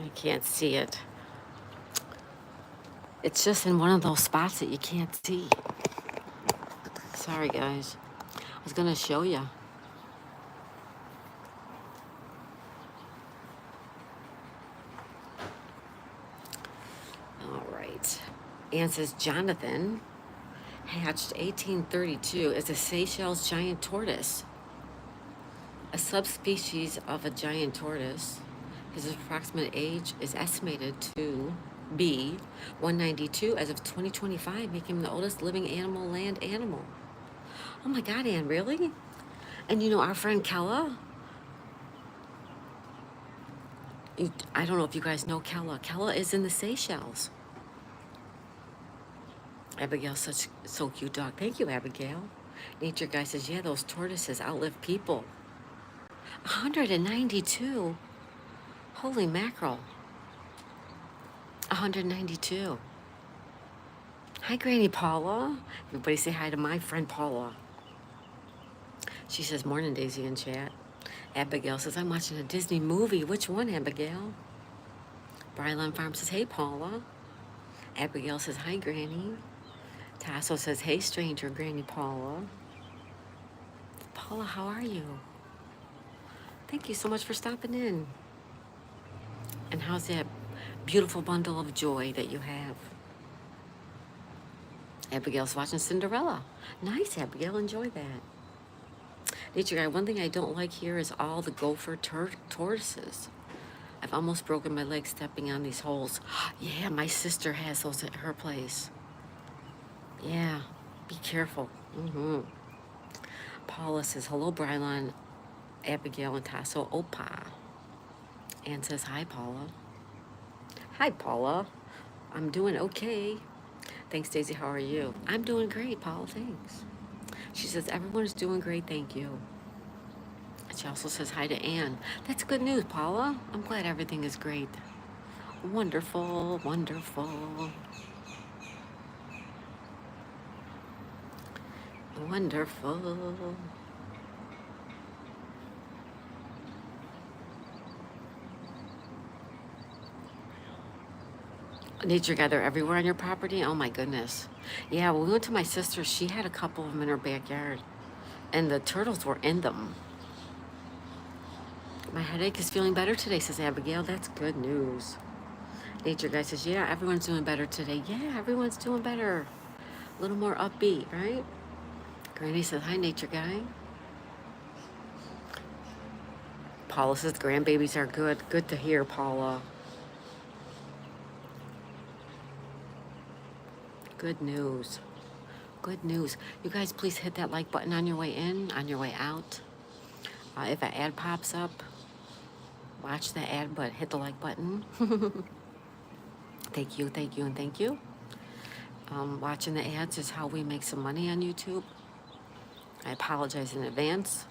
I can't see it. It's just in one of those spots that you can't see. Sorry, guys. I was gonna show you. All right. Ann says, Jonathan hatched 1832 is a Seychelles giant tortoise. a subspecies of a giant tortoise. His approximate age is estimated to be 192 as of 2025, making him the oldest living animal, land animal. Oh my God, Anne, really? And you know, our friend Kella, I don't know if you guys know Kella. Kella is in the Seychelles. Abigail's so cute dog. Thank you, Abigail. Nature Guy says, yeah, those tortoises outlive people. 192. Holy mackerel. 192. Hi, Granny Paula. Everybody say hi to my friend Paula. She says, morning, Daisy in chat. Abigail says, I'm watching a Disney movie. Which one, Abigail? Brylan Farm says, hey, Paula. Abigail says, hi, Granny. Tasso says, hey, stranger, Granny Paula. Paula, how are you? Thank you so much for stopping in. And how's that beautiful bundle of joy that you have? Abigail's watching Cinderella. Nice, Abigail. Enjoy that. Nature Guy, one thing I don't like here is all the gopher tortoises. I've almost broken my leg stepping on these holes. Yeah, my sister has those at her place. Yeah, be careful. Paula says, hello, Brylan, Abigail, and Tasso. Opa. Anne says, hi, Paula. Hi, Paula. I'm doing okay. Thanks, Daisy. How are you? I'm doing great, Paula. Thanks. She says, everyone's doing great. Thank you. She also says hi to Anne. That's good news, Paula. I'm glad everything is great. Wonderful, wonderful. Wonderful. Nature Guy, they're everywhere on your property? Oh my goodness. Yeah, when we went to my sister's, she had a couple of them in her backyard. And the turtles were in them. My headache is feeling better today, says Abigail. That's good news. Nature Guy says, yeah, everyone's doing better today. Yeah, everyone's doing better. A little more upbeat, right? Granny says, hi, Nature Guy. Paula says, grandbabies are good. Good to hear, Paula. Good news. Good news. You guys, please hit that like button on your way in, on your way out. If an ad pops up, watch the ad, but hit the like button. Thank you, thank you, and thank you. Watching the ads is how we make some money on YouTube. I apologize in advance.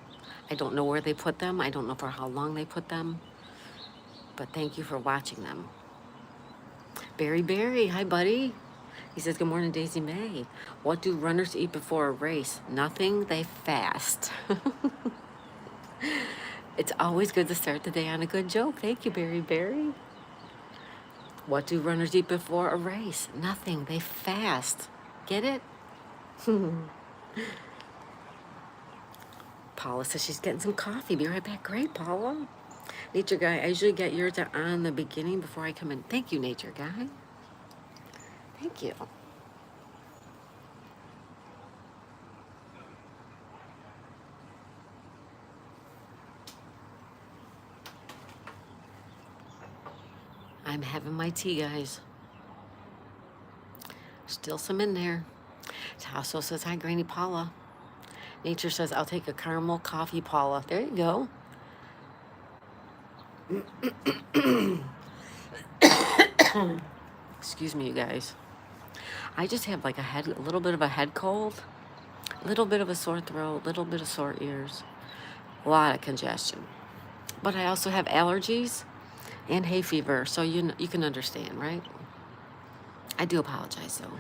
I don't know where they put them. I don't know for how long they put them. But thank you for watching them. Barry, hi, buddy. He says, good morning, Daisy May. What do runners eat before a race? Nothing, they fast. It's always good to start the day on a good joke. Thank you, Barry. What do runners eat before a race? Nothing, they fast. Get it? Paula says she's getting some coffee. Be right back. Great, Paula. Nature Guy, I usually get yours on the beginning before I come in. Thank you, Nature Guy. Thank you. I'm having my tea, guys. Still some in there. Tasso says, hi, Granny Paula. Nature says, I'll take a caramel coffee, Paula. There you go. Excuse me, you guys. I just have like a little bit of a head cold, a little bit of a sore throat, a little bit of sore ears, a lot of congestion. But I also have allergies and hay fever, so you can understand, right? I do apologize, though.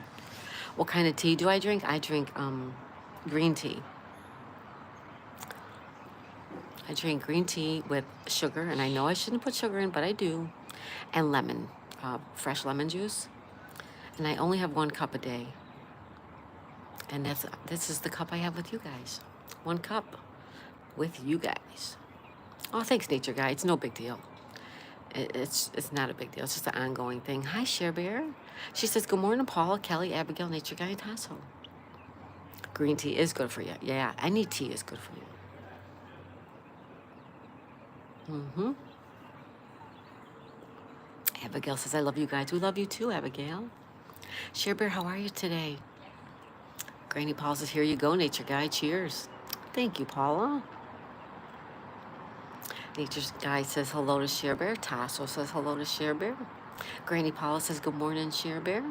What kind of tea do I drink? I drink green tea. I drink green tea with sugar, and I know I shouldn't put sugar in, but I do, and lemon, fresh lemon juice. And I only have 1 cup a day. And this is the cup I have with you guys. 1 cup with you guys. Oh, thanks, Nature Guy. It's no big deal. It's not a big deal. It's just an ongoing thing. Hi, Share Bear. She says, good morning, Paula, Kelly, Abigail, Nature Guy, and Tasso. Green tea is good for you. Yeah, any tea is good for you. Mm-hmm. Abigail says, I love you guys. We love you too, Abigail. Share Bear, how are you today? Granny Paul says, here you go, Nature Guy. Cheers. Thank you, Paula. Nature's Guy says hello to Share Bear. Tasso says hello to Share Bear. Granny Paula says, good morning, Share Bear.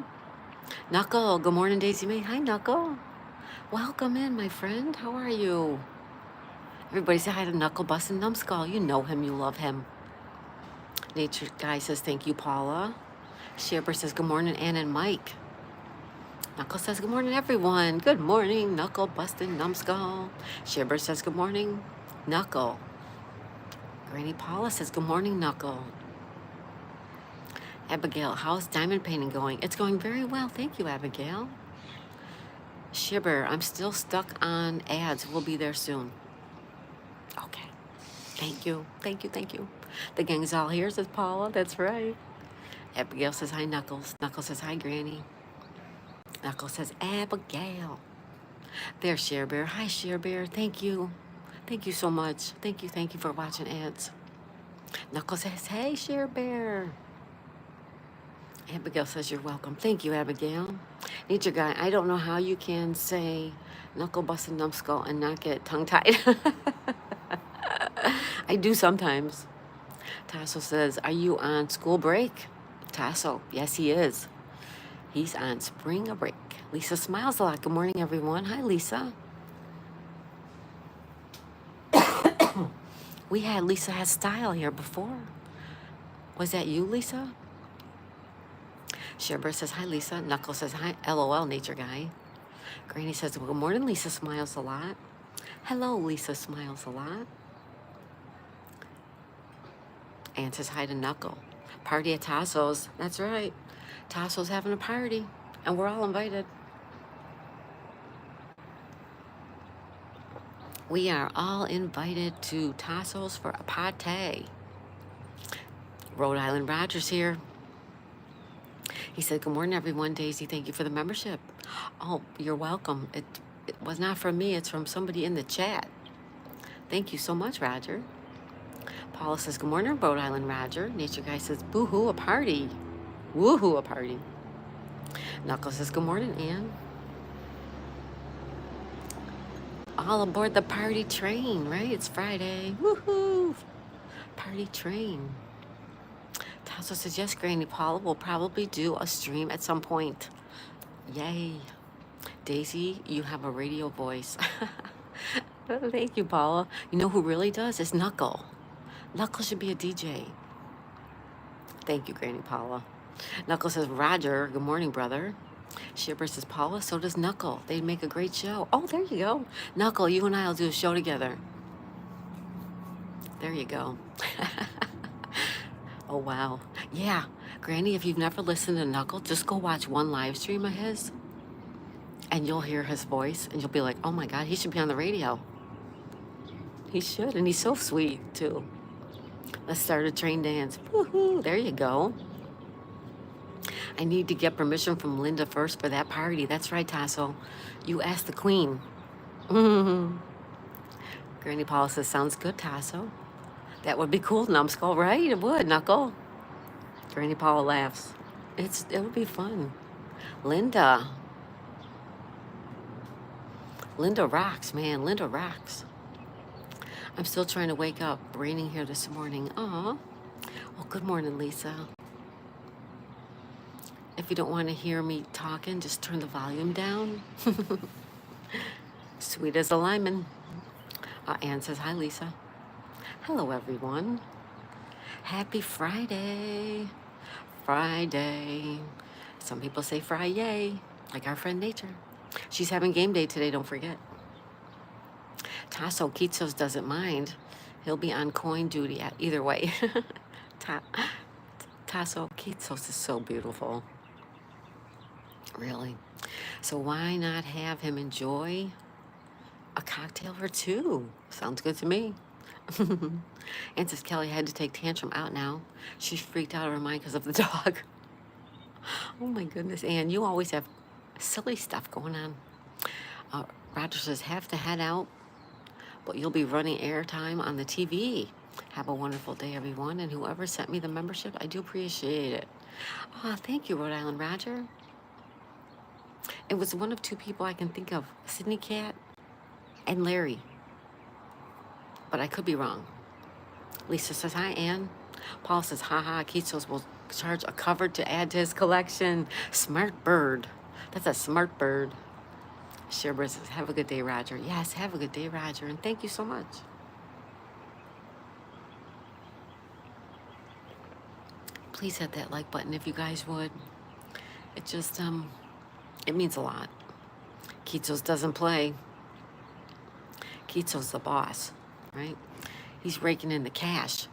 Knuckle, good morning, Daisy Mae. Hi, Knuckle. Welcome in, my friend. How are you? Everybody say hi to Knuckle Bustin' Numbskull. You know him, you love him. Nature Guy says, thank you, Paula. Share says, good morning, Ann and Mike. Knuckle says, good morning, everyone. Good morning, Knuckle Bustin' Numbskull. Share says, good morning, Knuckle. Granny Paula says, good morning, Knuckle. Abigail, how's diamond painting going? It's going very well. Thank you, Abigail. Shibber, I'm still stuck on ads. We'll be there soon. Okay. Thank you. Thank you. Thank you. The gang's all here, says Paula. That's right. Abigail says, hi, Knuckles. Knuckles says, hi, Granny. Knuckles says, Abigail. There's Share Bear. Hi, Share Bear. Thank you. Thank you so much. Thank you. Thank you for watching ads. Knuckles says, hey, Share Bear. Abigail says, you're welcome. Thank you, Abigail. Nature Guy, I don't know how you can say Knuckle Bustin' Numbskull and not get tongue-tied. I do sometimes. Tasso says, are you on school break? Tasso, yes, he is. He's on spring break. Lisa smiles a lot. Good morning, everyone. Hi, Lisa. We had Lisa Has Style here before. Was that you, Lisa? Sherbert says, hi, Lisa. Knuckles says, hi, LOL, Nature Guy. Granny says, well, good morning, Lisa smiles a lot. Hello, Lisa smiles a lot. Ann says, hi to Knuckle. Party at Tasso's. That's right. Tasso's having a party, and we're all invited. We are all invited to Tasso's for a party. Rhode Island Roger's here. He said, good morning, everyone. Daisy, thank you for the membership. Oh, you're welcome. It was not from me. It's from somebody in the chat. Thank you so much, Roger. Paula says, good morning, Rhode Island Roger. Nature Guy says, boo-hoo, a party. Woo-hoo, a party. Knuckles says, good morning, Ann. All aboard the party train, right? It's Friday. Woohoo! Party train. Tasso says, yes, Granny. Paula will probably do a stream at some point. Yay. Daisy, you have a radio voice. Thank you, Paula. You know who really does? It's Knuckle. Knuckle should be a DJ. Thank you, Granny Paula. Knuckle says, Roger, good morning, brother. Shipper says, Paula, so does Knuckle. They'd make a great show. Oh, there you go. Knuckle, you and I will do a show together. There you go. Oh, wow. Yeah. Granny, if you've never listened to Knuckle, just go watch one live stream of his, and you'll hear his voice, and you'll be like, oh, my God, he should be on the radio. He should, and he's so sweet, too. Let's start a train dance. Woohoo! There you go. I need to get permission from Linda first for that party. That's right, Tasso. You asked the queen. Granny Paula says, sounds good, Tasso. That would be cool, Numbskull, right? It would, Knuckle. Granny Paula laughs. It would be fun. Linda. Linda rocks, man. Linda rocks. I'm still trying to wake up. Raining here this morning. Aw. Well, good morning, Lisa. If you don't want to hear me talking, just turn the volume down. Sweet as a lemon. Ann says, hi, Lisa. Hello, everyone. Happy Friday. Friday. Some people say Friday, like our friend Nature. She's having game day today, don't forget. Tasso Kitsos doesn't mind. He'll be on coin duty either way. Tasso Kitsos is so beautiful. Really. So why not have him enjoy a cocktail or two? Sounds good to me. And says Kelly had to take Tantrum out now. She's freaked out of her mind because of the dog. Oh my goodness, Ann, you always have silly stuff going on. Roger says, have to head out, but you'll be running airtime on the TV. Have a wonderful day, everyone. And whoever sent me the membership, I do appreciate it. Ah, thank you, Rhode Island Roger. It was one of two people I can think of, Sydney Cat and Larry, but I could be wrong. Lisa says, hi, Ann. Paul says, haha, Keithos will charge a cover to add to his collection. Smart bird. That's a smart bird. Sherbert says, have a good day, Roger. Yes, have a good day, Roger. And thank you so much. Please hit that like button if you guys would. It just, it means a lot. Keithos doesn't play. Keithos the boss, right? He's raking in the cash.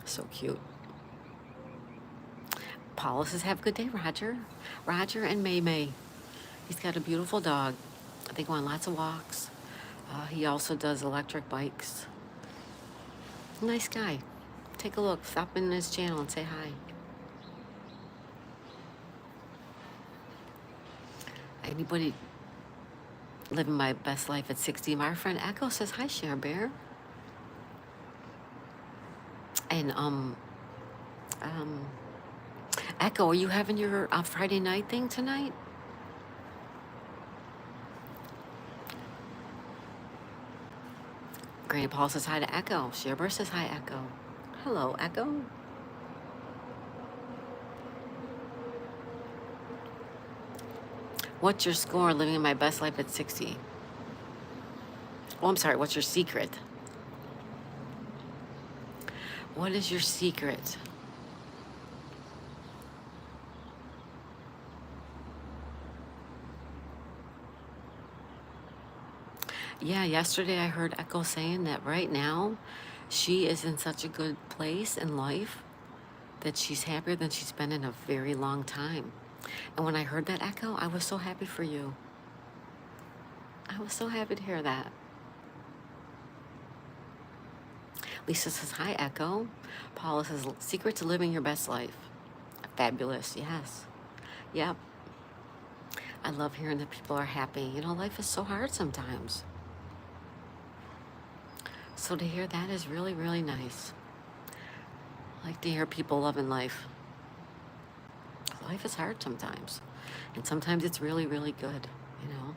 So cute. Paula says, have a good day, Roger. Roger and May May. He's got a beautiful dog. They go on lots of walks. He also does electric bikes. Nice guy. Take a look. Stop in his channel and say hi. Anybody living my best life at 60? My friend Echo says, hi, Cher Bear. And, Echo, are you having your Friday night thing tonight? Granny Paul says hi to Echo. Cher Bear says hi, Echo. Hello, Echo. What's your score living my best life at 60? Oh, I'm sorry. What's your secret? What is your secret? Yeah, yesterday I heard Echo saying that right now she is in such a good place in life that she's happier than she's been in a very long time. And when I heard that, Echo, I was so happy for you. I was so happy to hear that. Lisa says, hi, Echo. Paula says, secret to living your best life. Fabulous, yes. Yep. I love hearing that people are happy. You know, life is so hard sometimes. So to hear that is really, really nice. I like to hear people loving life. Life is hard sometimes. And sometimes it's really, really good, you know.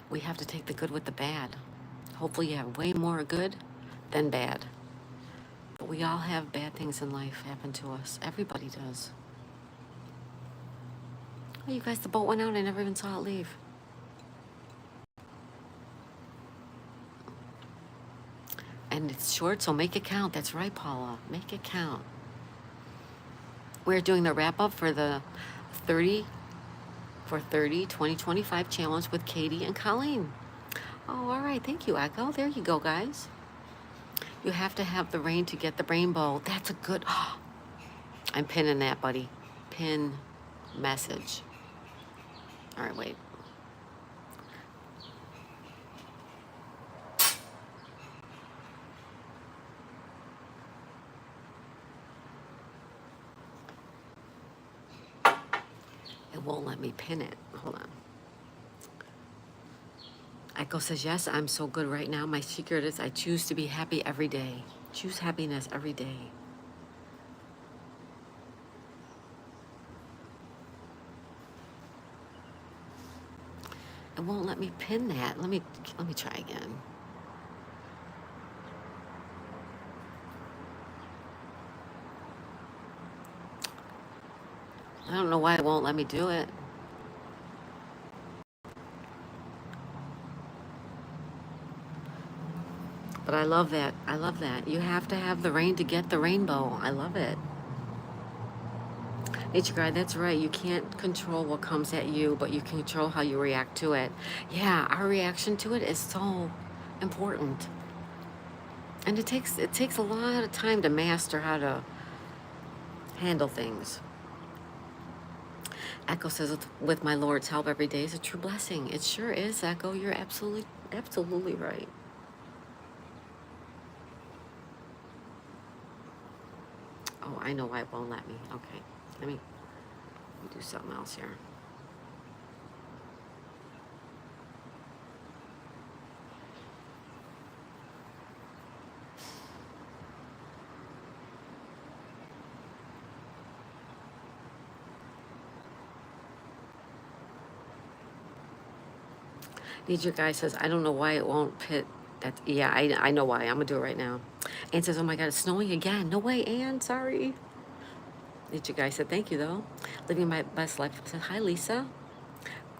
We have to take the good with the bad. Hopefully you have way more good than bad. But we all have bad things in life happen to us. Everybody does. Oh, you guys, the boat went out. I never even saw it leave. And it's short, so make it count. That's right, Paula. Make it count. We're doing the wrap up for the 2025 challenge with Katie and Colleen. Oh, all right. Thank you, Echo. There you go, guys. You have to have the rain to get the rainbow. That's a good. Oh, I'm pinning that, buddy. Pin message. All right, wait. It won't let me pin it. Hold on. Echo says, yes, I'm so good right now. My secret is I choose to be happy every day. Choose happiness every day. It won't let me pin that. Let me try again. I don't know why it won't let me do it. But I love that. I love that. You have to have the rain to get the rainbow. I love it. Nature Guide, that's right. You can't control what comes at you, but you can control how you react to it. Yeah, our reaction to it is so important. And it takes a lot of time to master how to handle things. Echo says, with my Lord's help every day is a true blessing. It sure is, Echo. You're absolutely right. Oh, I know why it won't let me. Okay, let me do something else here. Nature Guy says, I don't know why it won't pit. That, yeah, I know why. I'm going to do it right now. Ann says, oh my God, it's snowing again. No way, Ann. Sorry. Nature Guy said, thank you, though. Living my best life. Said, hi, Lisa.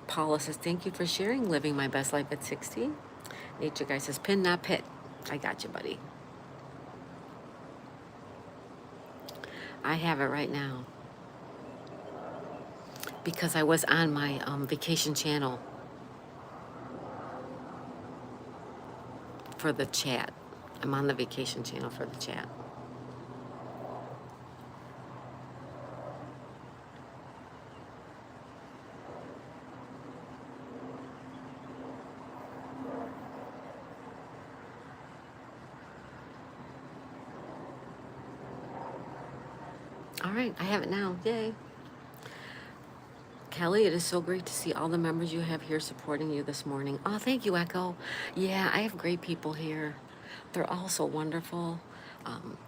Paula says, thank you for sharing living my best life at 60. Nature Guy says, pin, not pit. I got you, buddy. I have it right now because I was on my vacation channel for the chat. I'm on the vacation channel for the chat. All right, I have it now. Yay. Kelly, it is so great to see all the members you have here supporting you this morning. Oh, thank you, Echo. Yeah, I have great people here. They're all so wonderful. Um,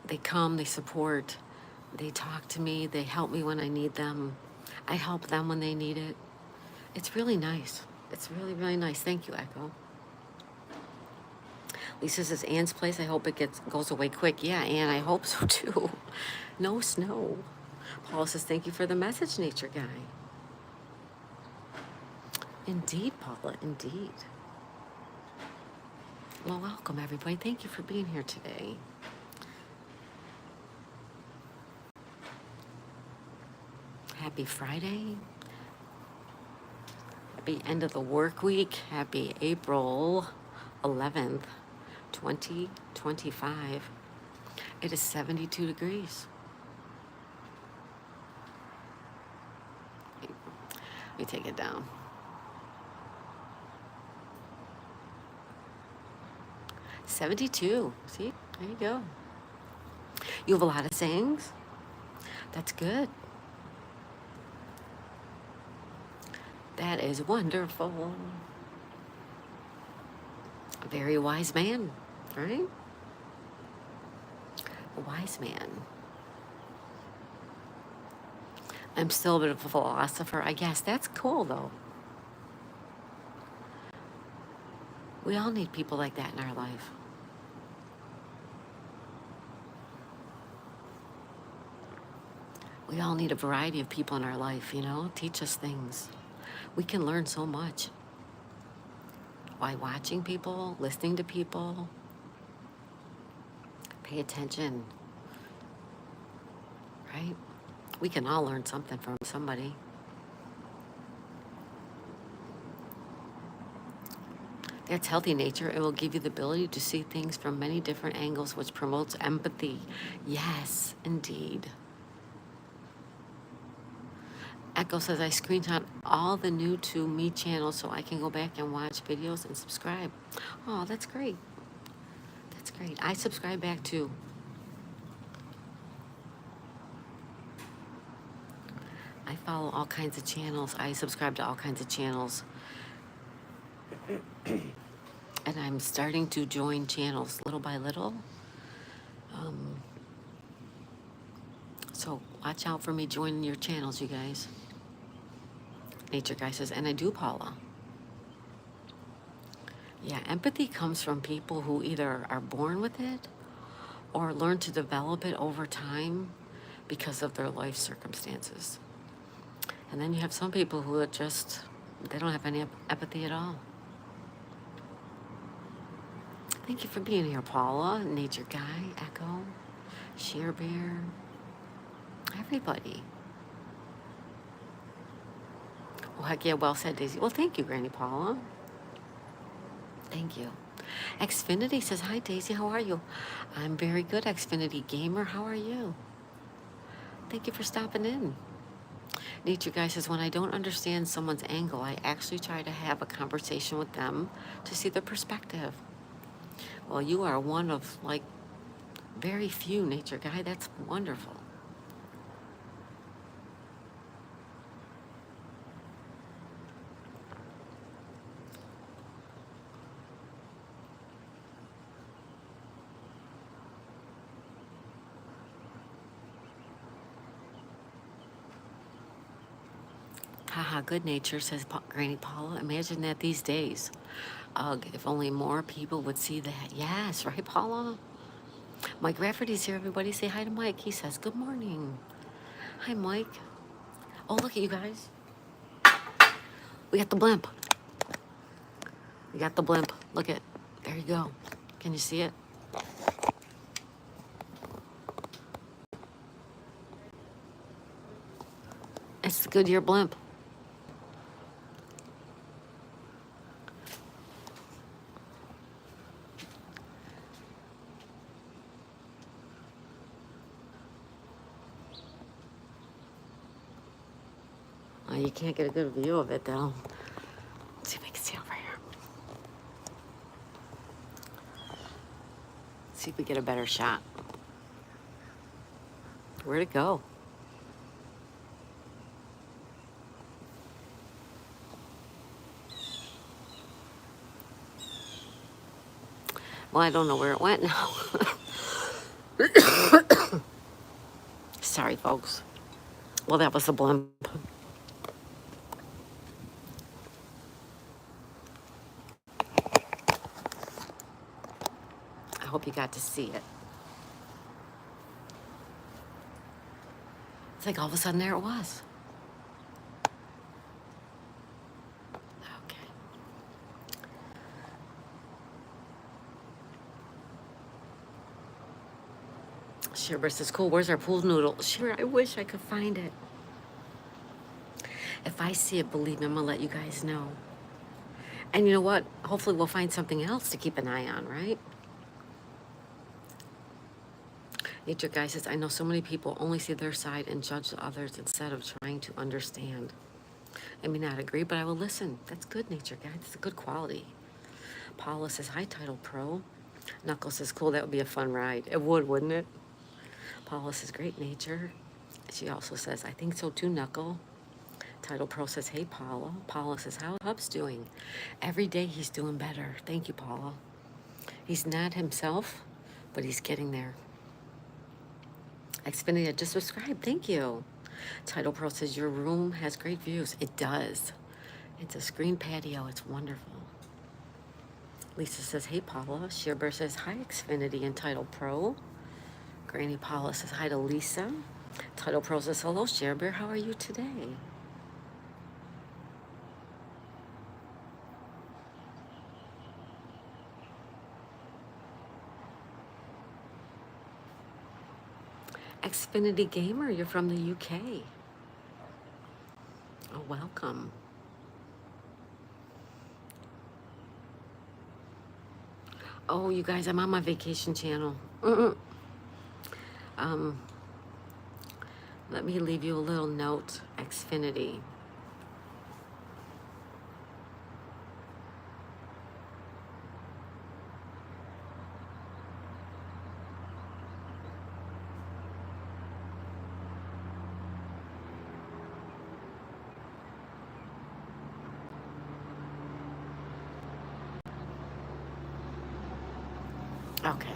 they come, they support, they talk to me, they help me when I need them. I help them when they need it. It's really nice. It's really, really nice. Thank you, Echo. Lisa says, Ann's place, I hope it goes away quick. Yeah, Ann, I hope so too. No snow. Paul says, thank you for the message, Nature Guy. Indeed, Paula, indeed. Well, welcome, everybody. Thank you for being here today. Happy Friday. Happy end of the work week. Happy April 11th, 2025. It is 72 degrees. Let me take it down. 72. See? There you go. You have a lot of sayings? That's good. That is wonderful. A very wise man, right? A wise man. I'm still a bit of a philosopher, I guess. That's cool, though. We all need people like that in our life. We all need a variety of people in our life, you know, teach us things. We can learn so much by watching people, listening to people. Pay attention, right? We can all learn something from somebody. That's healthy nature. It will give you the ability to see things from many different angles, which promotes empathy. Yes, indeed. Echo says, I screenshot all the new to me channels so I can go back and watch videos and subscribe. Oh, that's great. That's great. I subscribe back too. I follow all kinds of channels. I subscribe to all kinds of channels. And I'm starting to join channels little by little. So watch out for me joining your channels, you guys. Nature Guy says, and I do, Paula. Yeah, empathy comes from people who either are born with it or learn to develop it over time because of their life circumstances. And then you have some people who are just, they don't have any empathy at all. Thank you for being here, Paula, Nature Guy, Echo, Sheer Bear, everybody. Well, heck yeah, well said, Daisy. Well, thank you, Granny Paula. Thank you. Xfinity says, hi, Daisy, how are you? I'm very good, Xfinity Gamer. How are you? Thank you for stopping in. Nature Guy says, when I don't understand someone's angle, I actually try to have a conversation with them to see their perspective. Well, you are one of, like, very few, Nature Guy. That's wonderful. Haha, good nature, says Granny Paula. Imagine that these days. Ugh, if only more people would see that. Yes, right, Paula? Mike Rafferty's here, everybody. Say hi to Mike. He says, good morning. Hi, Mike. Oh, look at you guys. We got the blimp. We got the blimp. Look at, there you go. Can you see it? It's the Goodyear blimp. You can't get a good view of it, though. Let's see if I can see over here. See if we get a better shot. Where'd it go? Well, I don't know where it went now. Sorry, folks. Well, that was the blimp. I hope you got to see it. It's like all of a sudden there it was. Okay. Sherbert says, cool, where's our pool noodle? Sure, I wish I could find it. If I see it, believe me, I'm gonna let you guys know. And you know what? Hopefully we'll find something else to keep an eye on, right? Nature Guy says, I know so many people only see their side and judge others instead of trying to understand. I may not agree, but I will listen. That's good, Nature Guy. That's a good quality. Paula says, hi, Title Pro. Knuckles says, cool, that would be a fun ride. It would, wouldn't it? Paula says, great nature. She also says, I think so too, Knuckle. Title Pro says, hey, Paula. Paula says, how Hub's doing? Every day he's doing better. Thank you, Paula. He's not himself, but he's getting there. Xfinity, I just subscribed. Thank you. Title Pro says, your room has great views. It does. It's a screen patio. It's wonderful. Lisa says, hey, Paula. Sherbert says, hi, Xfinity and Title Pro. Granny Paula says, hi to Lisa. Title Pro says, hello, Sherbert. How are you today? Xfinity Gamer, you're from the UK. Oh, welcome. Oh, you guys, I'm on my vacation channel. Let me leave you a little note, Xfinity. Okay.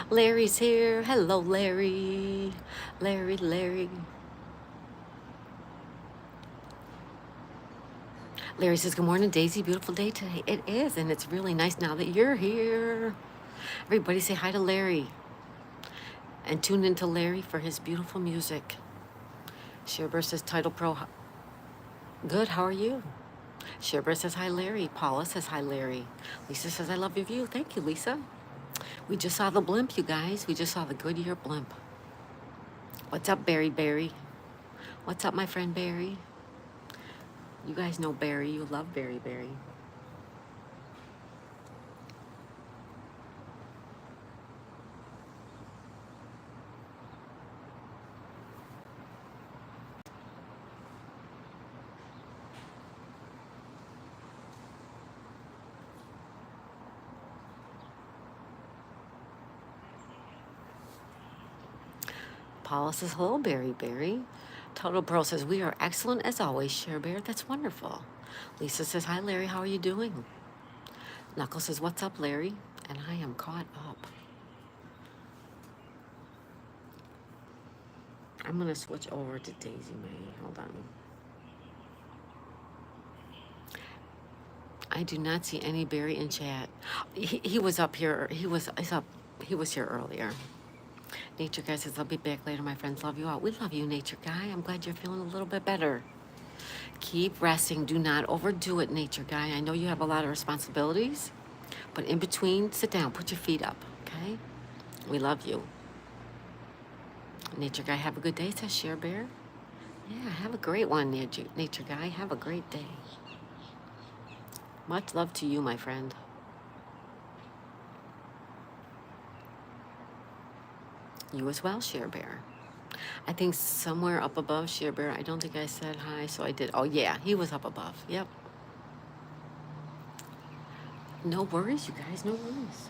Larry's here. Hello, Larry. Larry. Larry says, good morning, Daisy. Beautiful day today. It is, and it's really nice now that you're here. Everybody say hi to Larry. And tune into Larry for his beautiful music. Sherbert says, Title Pro, good, how are you? Sherbert says, hi, Larry. Paula says, hi, Larry. Lisa says, I love your view. Thank you, Lisa. We just saw the blimp, you guys. We just saw the Goodyear blimp. What's up, Barry? What's up, my friend Barry? You guys know Barry. You love Barry. Paula says, hello, Barry. Total Pro says, we are excellent as always, Sherbert. That's wonderful. Lisa says, hi, Larry. How are you doing? Knuckles says, what's up, Larry? And I am caught up. I'm gonna switch over to Daisy May. Hold on. I do not see any Barry in chat. He was up here. He's up. He was here earlier. Nature Guy says, I'll be back later. My friends love you all. We love you, Nature Guy. I'm glad you're feeling a little bit better. Keep resting. Do not overdo it, Nature Guy. I know you have a lot of responsibilities, but in between, sit down, put your feet up, okay? We love you. Nature Guy, have a good day, says Share Bear. Yeah, have a great one, Nature Guy. Have a great day. Much love to you, my friend. You as well, Share Bear. I think somewhere up above Share Bear, I don't think I said hi, so I did. Oh, yeah, he was up above. Yep. No worries, you guys, no worries.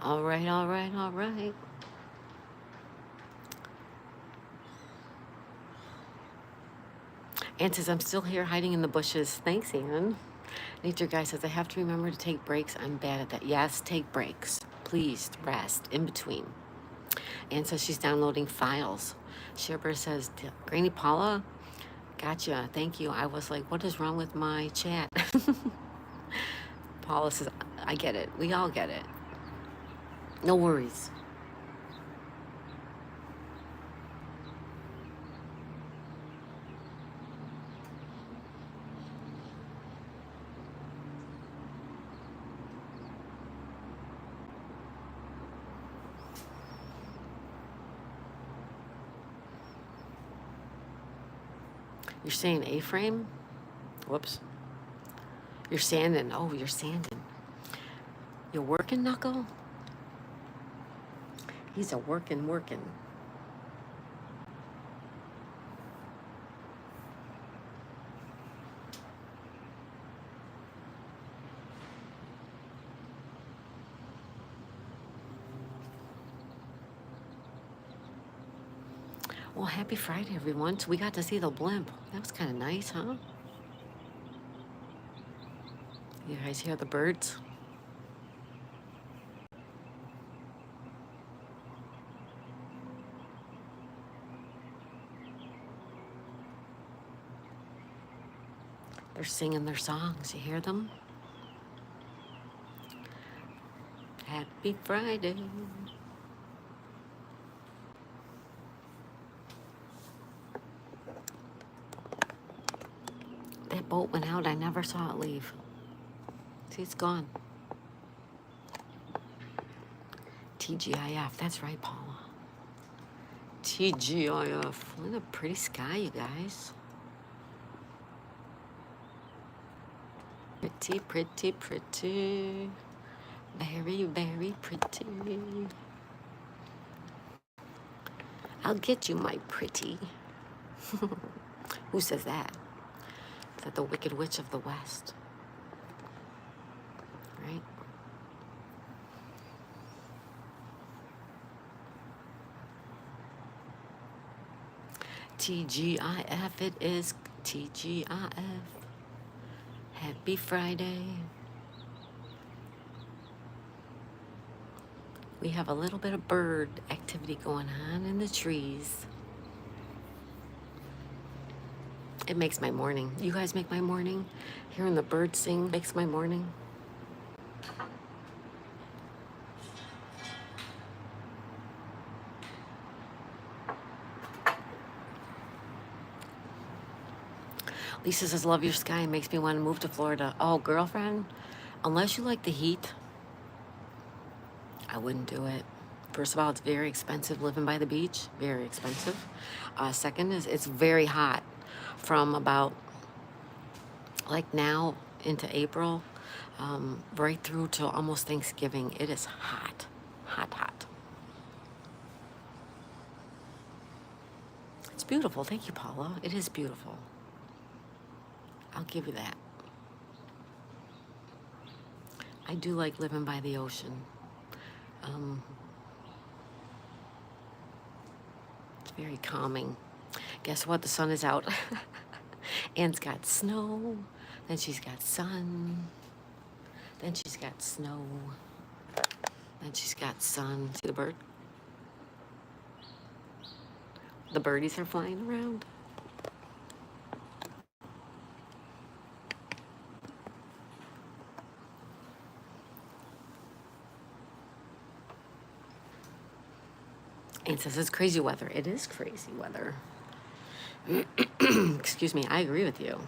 All right, all right, all right. Ann says, I'm still here hiding in the bushes. Thanks, Ann. Nature Guy says, I have to remember to take breaks. I'm bad at that. Yes, take breaks. Please rest in between. Ann says she's downloading files. Sherbert says, Granny Paula, gotcha. Thank you. I was like, what is wrong with my chat? Paula says, I get it. We all get it. No worries. You're saying A-frame? Whoops. You're sanding. Oh, you're sanding. You're working, Knuckle? He's a working. Well, happy Friday, everyone. So we got to see the blimp. That was kind of nice, huh? You guys hear the birds? They're singing their songs. You hear them? Happy Friday. That boat went out. I never saw it leave. See, it's gone. TGIF. That's right, Paula. TGIF. Look at the pretty sky, you guys. Pretty, pretty, pretty. Very, very pretty. I'll get you, my pretty. Who says that? Is that the Wicked Witch of the West? Right? TGIF it is. TGIF. Happy Friday. We have a little bit of bird activity going on in the trees. It makes my morning. You guys make my morning. Hearing the birds sing makes my morning. Lisa says, love your sky. It makes me want to move to Florida. Oh, girlfriend, unless you like the heat, I wouldn't do it. First of all, it's very expensive living by the beach. Very expensive. Second is it's very hot from about like now into April. right through till almost Thanksgiving. It is hot, hot, hot. It's beautiful. Thank you, Paula. It is beautiful. I'll give you that. I do like living by the ocean. Um, it's very calming. Guess what? The sun is out. Anne's got snow. Then she's got sun. Then she's got snow. Then she's got sun. See the bird? The birdies are flying around. Anne says it's crazy weather. It is crazy weather. Excuse me. I agree with you.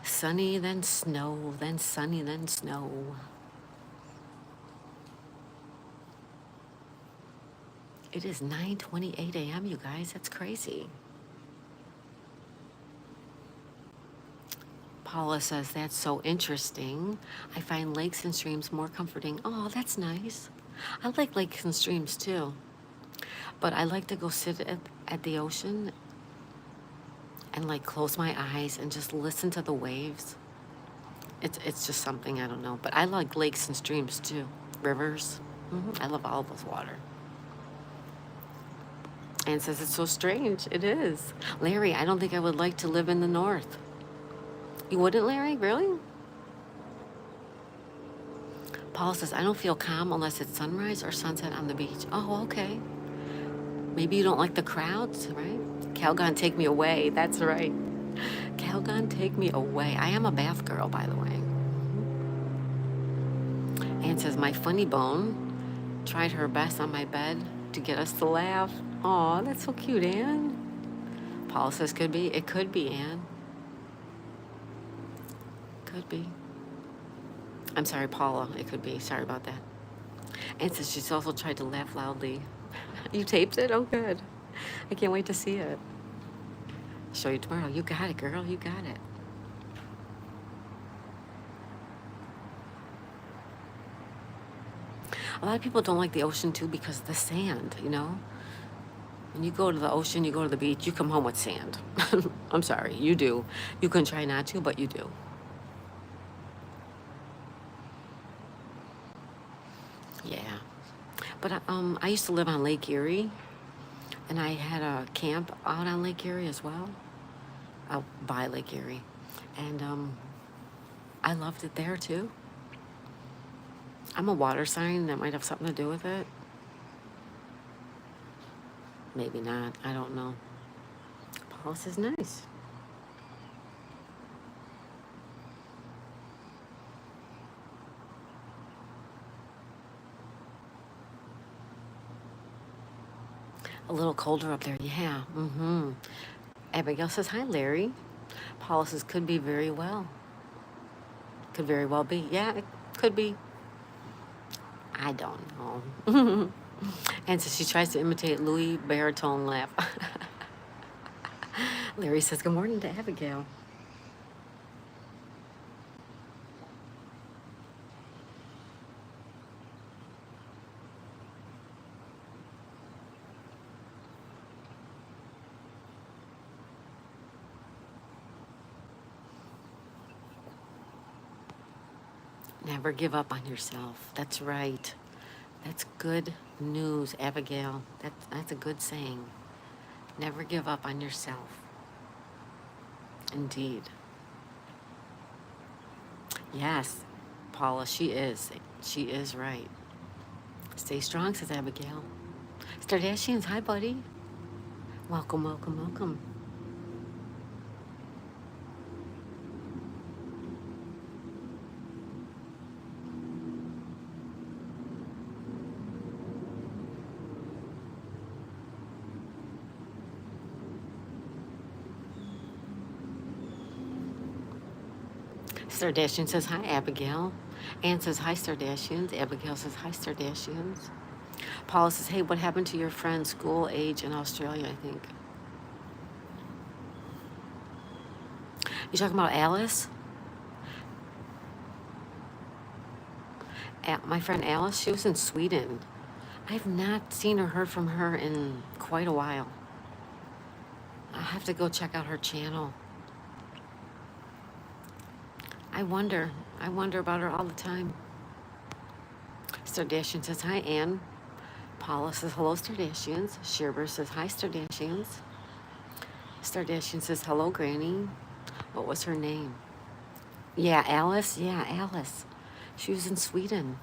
Sunny, then snow, then sunny, then snow. It is 9:28 a.m., you guys. That's crazy. Paula says, that's so interesting. I find lakes and streams more comforting. Oh, that's nice. I like lakes and streams too. But I like to go sit at the ocean and like close my eyes and just listen to the waves. It's just something, I don't know. But I like lakes and streams too. Rivers. I love all this water. Anne says it's so strange. It is. Larry, I don't think I would like to live in the north. You wouldn't, Larry? Really? Paul says, I don't feel calm unless it's sunrise or sunset on the beach. Oh, okay. Maybe you don't like the crowds, right? Calgon, take me away. That's right. Calgon, take me away. I am a bath girl, by the way. Anne says, my funny bone tried her best on my bed to get us to laugh. Aw, that's so cute, Anne. Paul says, could be. It could be, Anne. Could be. I'm sorry, Paula. It could be. Sorry about that. Anne says she's also tried to laugh loudly. You taped it? Oh, good. I can't wait to see it. Show you tomorrow. You got it, girl. You got it. A lot of people don't like the ocean, too, because of the sand, you know? When you go to the ocean, you go to the beach, you come home with sand. I'm sorry. You do. You can try not to, but you do. Yeah. But I used to live on Lake Erie, and I had a camp out on Lake Erie as well, out by Lake Erie. And I loved it there, too. I'm a water sign. That might have something to do with it. Maybe not. I don't know. Paul says nice. A little colder up there. Yeah. Abigail says, hi, Larry. Paula says, could be very well. Could very well be. Yeah, it could be. I don't know. And so she tries to imitate Louis baritone laugh. Larry says, good morning to Abigail. Never give up on yourself. That's right. That's good news, Abigail. That's a good saying. Never give up on yourself. Indeed. Yes, Paula, she is. She is right. Stay strong, says Abigail. Stardashians, hi, buddy. Welcome, welcome, welcome. Stardashian says, hi, Abigail. Anne says, hi, Stardashians. Abigail says, hi, Stardashians. Paula says, hey, what happened to your friend school age in Australia, I think? You talking about Alice? My friend Alice, she was in Sweden. I've not seen or heard from her in quite a while. I have to go check out her channel. I wonder. I wonder about her all the time. Stardashian says, hi, Anne. Paula says, hello, Stardashians. Sherber says, hi, Stardashians. Stardashian says, hello, Granny. What was her name? Yeah, Alice. Yeah, Alice. She was in Sweden.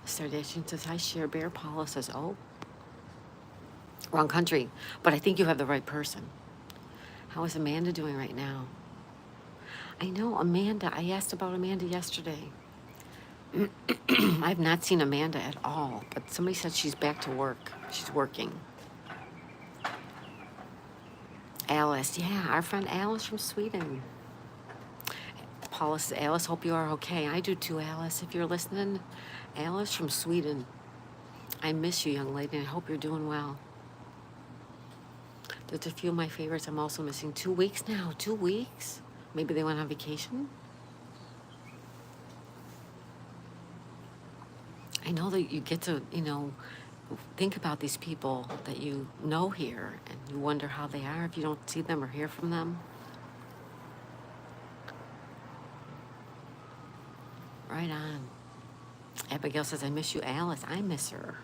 Stardashian says, hi, Cher Bear. Paula says, oh, wrong country. But I think you have the right person. How is Amanda doing right now? I know, Amanda. I asked about Amanda yesterday. I've not seen Amanda at all, but somebody said she's back to work. She's working. Alice, yeah, our friend Alice from Sweden. Paula says, Alice, hope you are okay. I do too, Alice. If you're listening, Alice from Sweden. I miss you, young lady, and I hope you're doing well. There's a few of my favorites I'm also missing. 2 weeks now, 2 weeks? Maybe they went on vacation? I know that you get to, think about these people that you know here, and you wonder how they are if you don't see them or hear from them. Right on. Abigail says, I miss you, Alice. I miss her.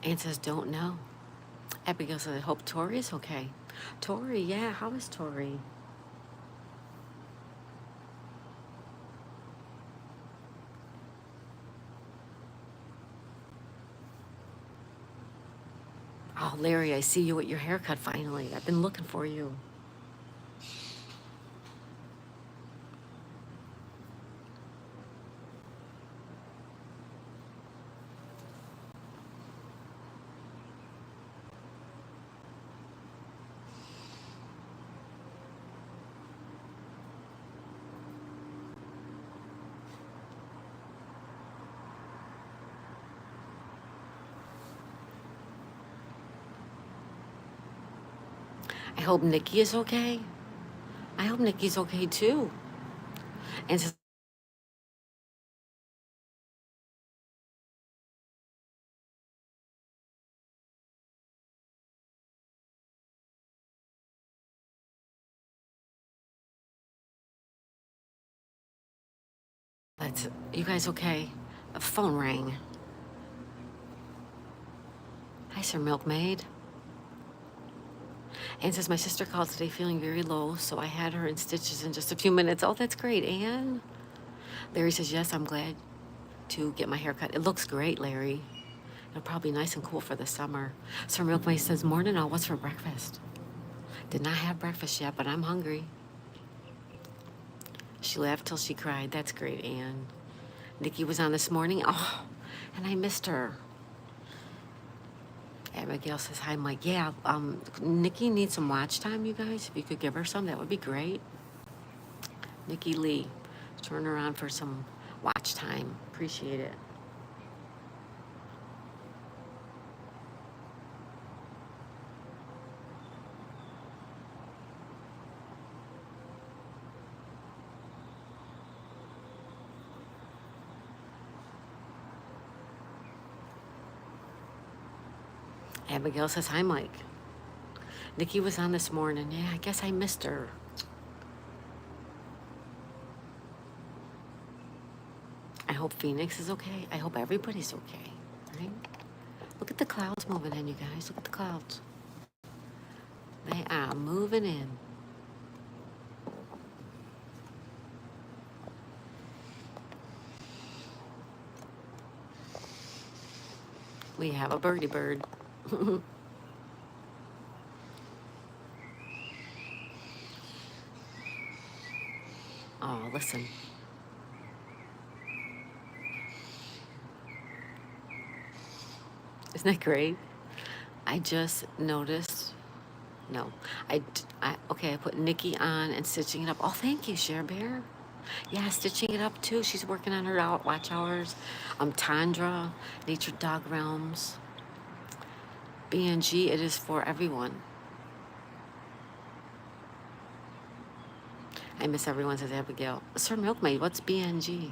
Anne says, don't know. Abigail says, I hope Tori is okay. Tori, yeah, how is Tori? Oh, Larry, I see you at your haircut finally. I've been looking for you. I hope Nikki is okay. I hope Nikki's okay too. And says, you guys okay? A phone rang. Hi, Sir Milkmaid. Anne says, my sister called today feeling very low, so I had her in stitches in just a few minutes. Oh, that's great, Anne. Larry says, yes, I'm glad to get my hair cut. It looks great, Larry. It'll probably be nice and cool for the summer. Sir Milkmaid says, morning all, what's for breakfast? Did not have breakfast yet, but I'm hungry. She laughed till she cried. That's great, Anne. Nikki was on this morning. Oh, and I missed her. Abigail says, hi, Mike. Yeah, Nikki needs some watch time, you guys. If you could give her some, that would be great. Nikki Lee, turn her on for some watch time. Appreciate it. Abigail says, hi, Mike. Nikki was on this morning. Yeah, I guess I missed her. I hope Phoenix is okay. I hope everybody's okay, right? Look at the clouds moving in, you guys. Look at the clouds. They are moving in. We have a birdie bird. Oh, listen. Isn't that great? I just noticed. No, okay, I put Nikki on and stitching it up. Oh, thank you, Share Bear. Yeah, stitching it up too. She's working on her watch hours. Tandra, Nature Dog Realms, BNG. It is for everyone. I miss everyone, says Abigail. Sir Milkmaid, what's BNG?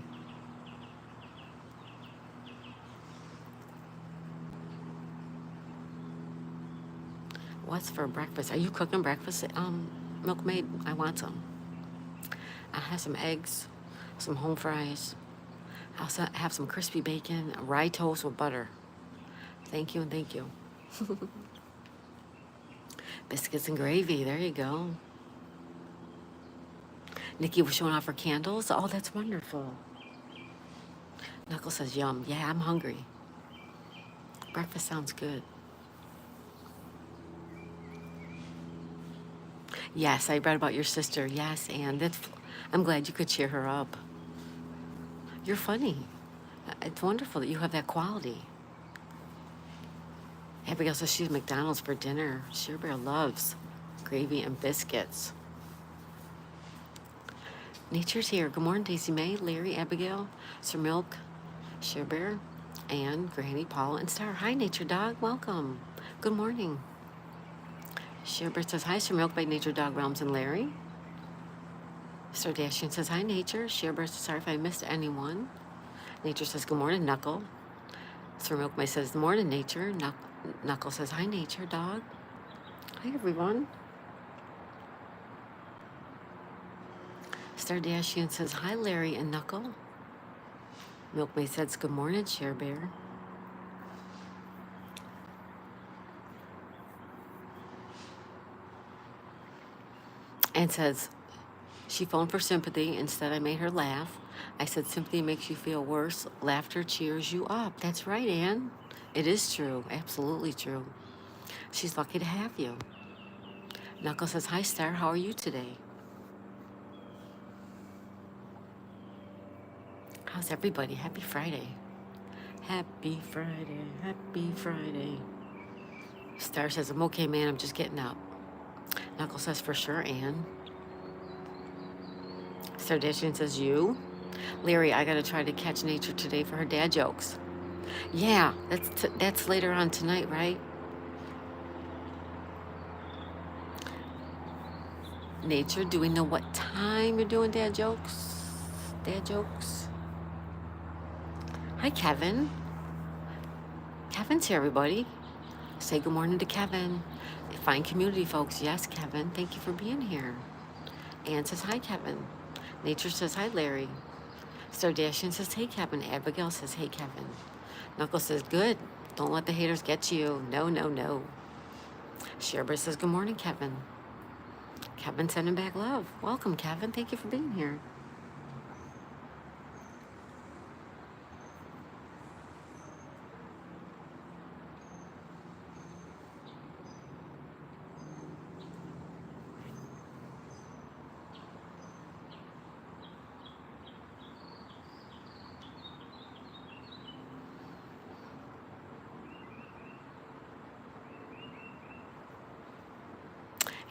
What's for breakfast? Are you cooking breakfast, Milkmaid? I want some. I have some eggs, some home fries. I also have some crispy bacon, rye toast with butter. Thank you and thank you. Biscuits and gravy. There you go. Nikki was showing off her candles. Oh, that's wonderful. Knuckles says, yum. Yeah, I'm hungry. Breakfast sounds good. Yes, I read about your sister. Yes, and I'm glad you could cheer her up. You're funny. It's wonderful that you have that quality. Abigail says she's McDonald's for dinner. Sheer Bear loves gravy and biscuits. Nature's here. Good morning, Daisy May, Larry, Abigail, Sir Milk, Sheer Bear, Anne, Granny, Paul, and Star. Hi, Nature Dog. Welcome. Good morning. Sheer Bear says, hi, Sir Milk by Nature Dog Realms and Larry. Star Dashian says, hi, Nature. Sheer Bear says, sorry if I missed anyone. Nature says, good morning, Knuckle. Sir Milk May says, good morning, Nature. Knuckle says, hi, Nature Dog. Hi, everyone. Star Dashian says, hi, Larry and Knuckle. Milkmaid says, good morning, Share Bear. And says, she phoned for sympathy. Instead, I made her laugh. I said, sympathy makes you feel worse. Laughter cheers you up. That's right, Anne. It is true. Absolutely true. She's lucky to have you. Knuckle says, hi, Star. How are you today? How's everybody? Happy Friday. Happy Friday. Happy Friday. Star says, I'm okay, man. I'm just getting up. Knuckle says, for sure, Anne. Star Dashian says, you? Larry, I gotta try to catch Nature today for her dad jokes. Yeah, that's later on tonight, right? Nature, do we know what time you're doing dad jokes? Dad jokes? Hi, Kevin. Kevin's here, everybody. Say good morning to Kevin. Fine community, folks. Yes, Kevin. Thank you for being here. Ann says, hi, Kevin. Nature says, hi, Larry. Stardashian says, hey, Kevin. Abigail says, hey, Kevin. Knuckle says, good. Don't let the haters get to you. No, no, no. Sherbert says, good morning, Kevin. Kevin sending back love. Welcome, Kevin. Thank you for being here.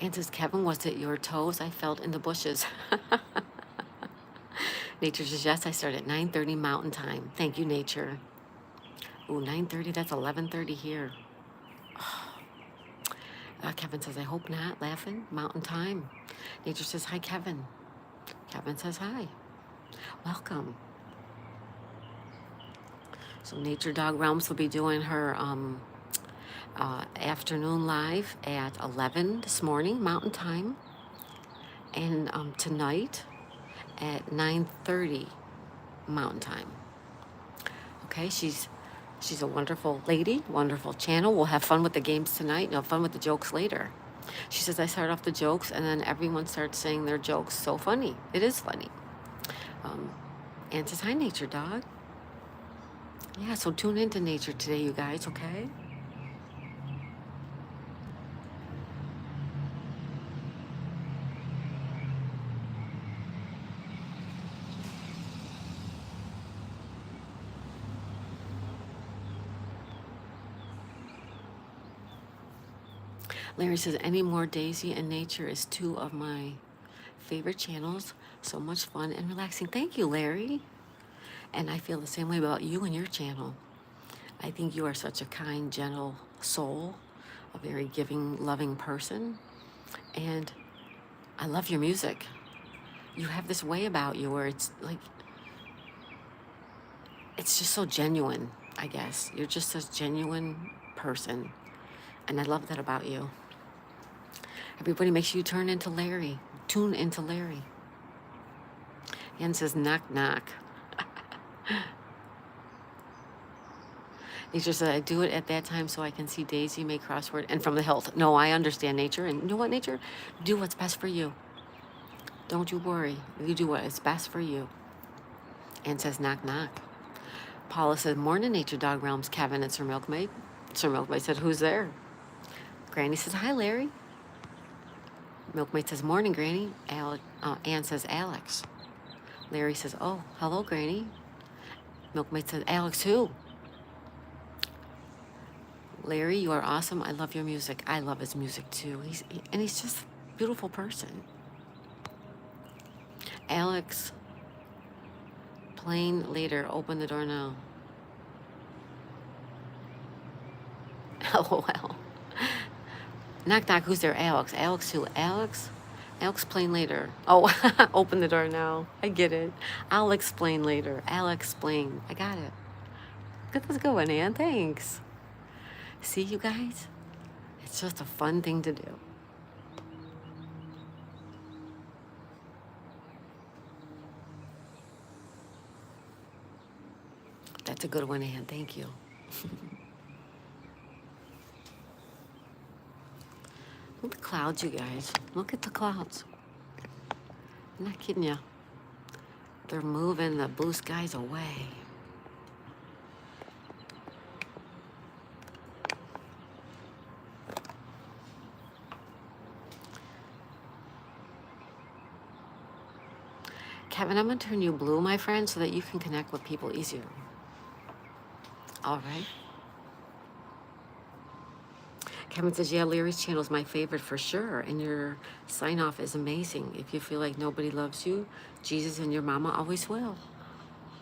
And says, Kevin, was it your toes I felt in the bushes? Nature says, yes, I start at 9:30 Mountain Time. Thank you, Nature. Ooh, 9:30, that's 11:30 here. Kevin says, I hope not. Laughing, Mountain Time. Nature says, hi, Kevin. Kevin says, hi. Welcome. So Nature Dog Realms will be doing her afternoon live at 11 this morning, Mountain Time. And tonight at 9:30 Mountain Time. Okay, she's a wonderful lady, wonderful channel. We'll have fun with the games tonight and have fun with the jokes later. She says, I start off the jokes and then everyone starts saying their jokes. So funny. It is funny. Ann says, hi, Nature Dog. Yeah, so tune into Nature today, you guys, okay? Larry says, Any More Daisy and Nature is two of my favorite channels. So much fun and relaxing. Thank you, Larry. And I feel the same way about you and your channel. I think you are such a kind, gentle soul, a very giving, loving person. And I love your music. You have this way about you where it's like, it's just so genuine, I guess. You're just a genuine person. And I love that about you. Everybody, make sure you tune into Larry. Ann says, knock, knock. Nature said, I do it at that time so I can see Daisy make crossword and from the health. No, I understand, Nature. And you know what, Nature? Do what's best for you. Don't you worry. You do what is best for you. Ann says, knock, knock. Paula said, morning, Nature Dog Realms, Kevin and Sir Milkmaid. Sir Milkmaid said, who's there? Granny says, hi, Larry. Milkmaid says, morning, Granny. Ann says, Alex. Larry says, oh, hello, Granny. Milkmaid says, Alex who? Larry, you are awesome. I love your music. I love his music too. He's just a beautiful person. Alex, plane later. Open the door now. LOL. Knock, knock. Who's there? Alex. Alex who? Alex? I'll explain later. Oh, open the door now. I get it. I'll explain later. I'll explain. I got it. Good, that's a good one, Ann. Thanks. See, you guys? It's just a fun thing to do. That's a good one, Ann. Thank you. Look at the clouds, you guys. Look at the clouds. I'm not kidding you. They're moving the blue skies away. Kevin, I'm going to turn you blue, my friend, so that you can connect with people easier. All right. Kevin says, yeah, Larry's channel is my favorite for sure. And your sign off is amazing. If you feel like nobody loves you, Jesus and your mama always will.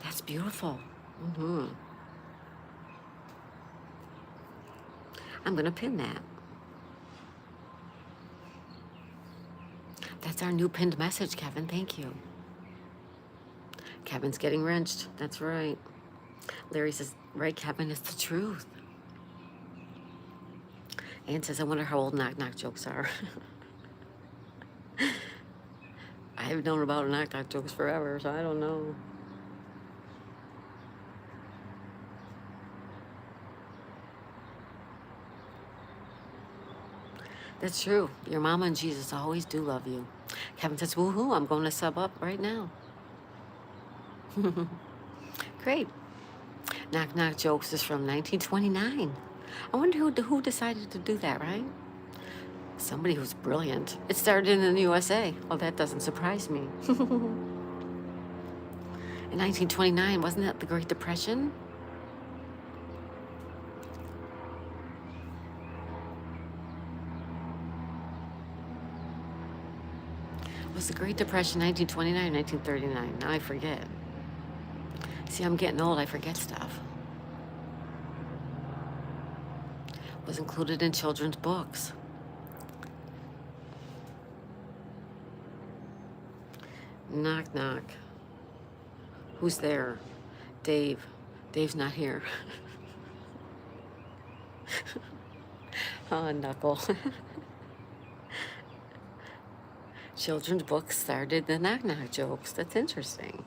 That's beautiful. I'm going to pin that. That's our new pinned message, Kevin. Thank you. Kevin's getting wrenched. That's right. Larry says, right, Kevin, it's the truth. Ann says, I wonder how old knock knock jokes are. I've known about knock knock jokes forever, so I don't know. That's true. Your mama and Jesus always do love you. Kevin says, woohoo, I'm going to sub up right now. Great. Knock knock jokes is from 1929. I wonder who decided to do that, right? Somebody who's brilliant. It started in the USA. Well, that doesn't surprise me. In 1929, wasn't that the Great Depression? Was the Great Depression 1929 or 1939? Now I forget. See, I'm getting old. I forget stuff. Was included in children's books. Knock, knock. Who's there? Dave. Dave's not here. Oh, Knuckle. Children's books started the knock, knock jokes. That's interesting.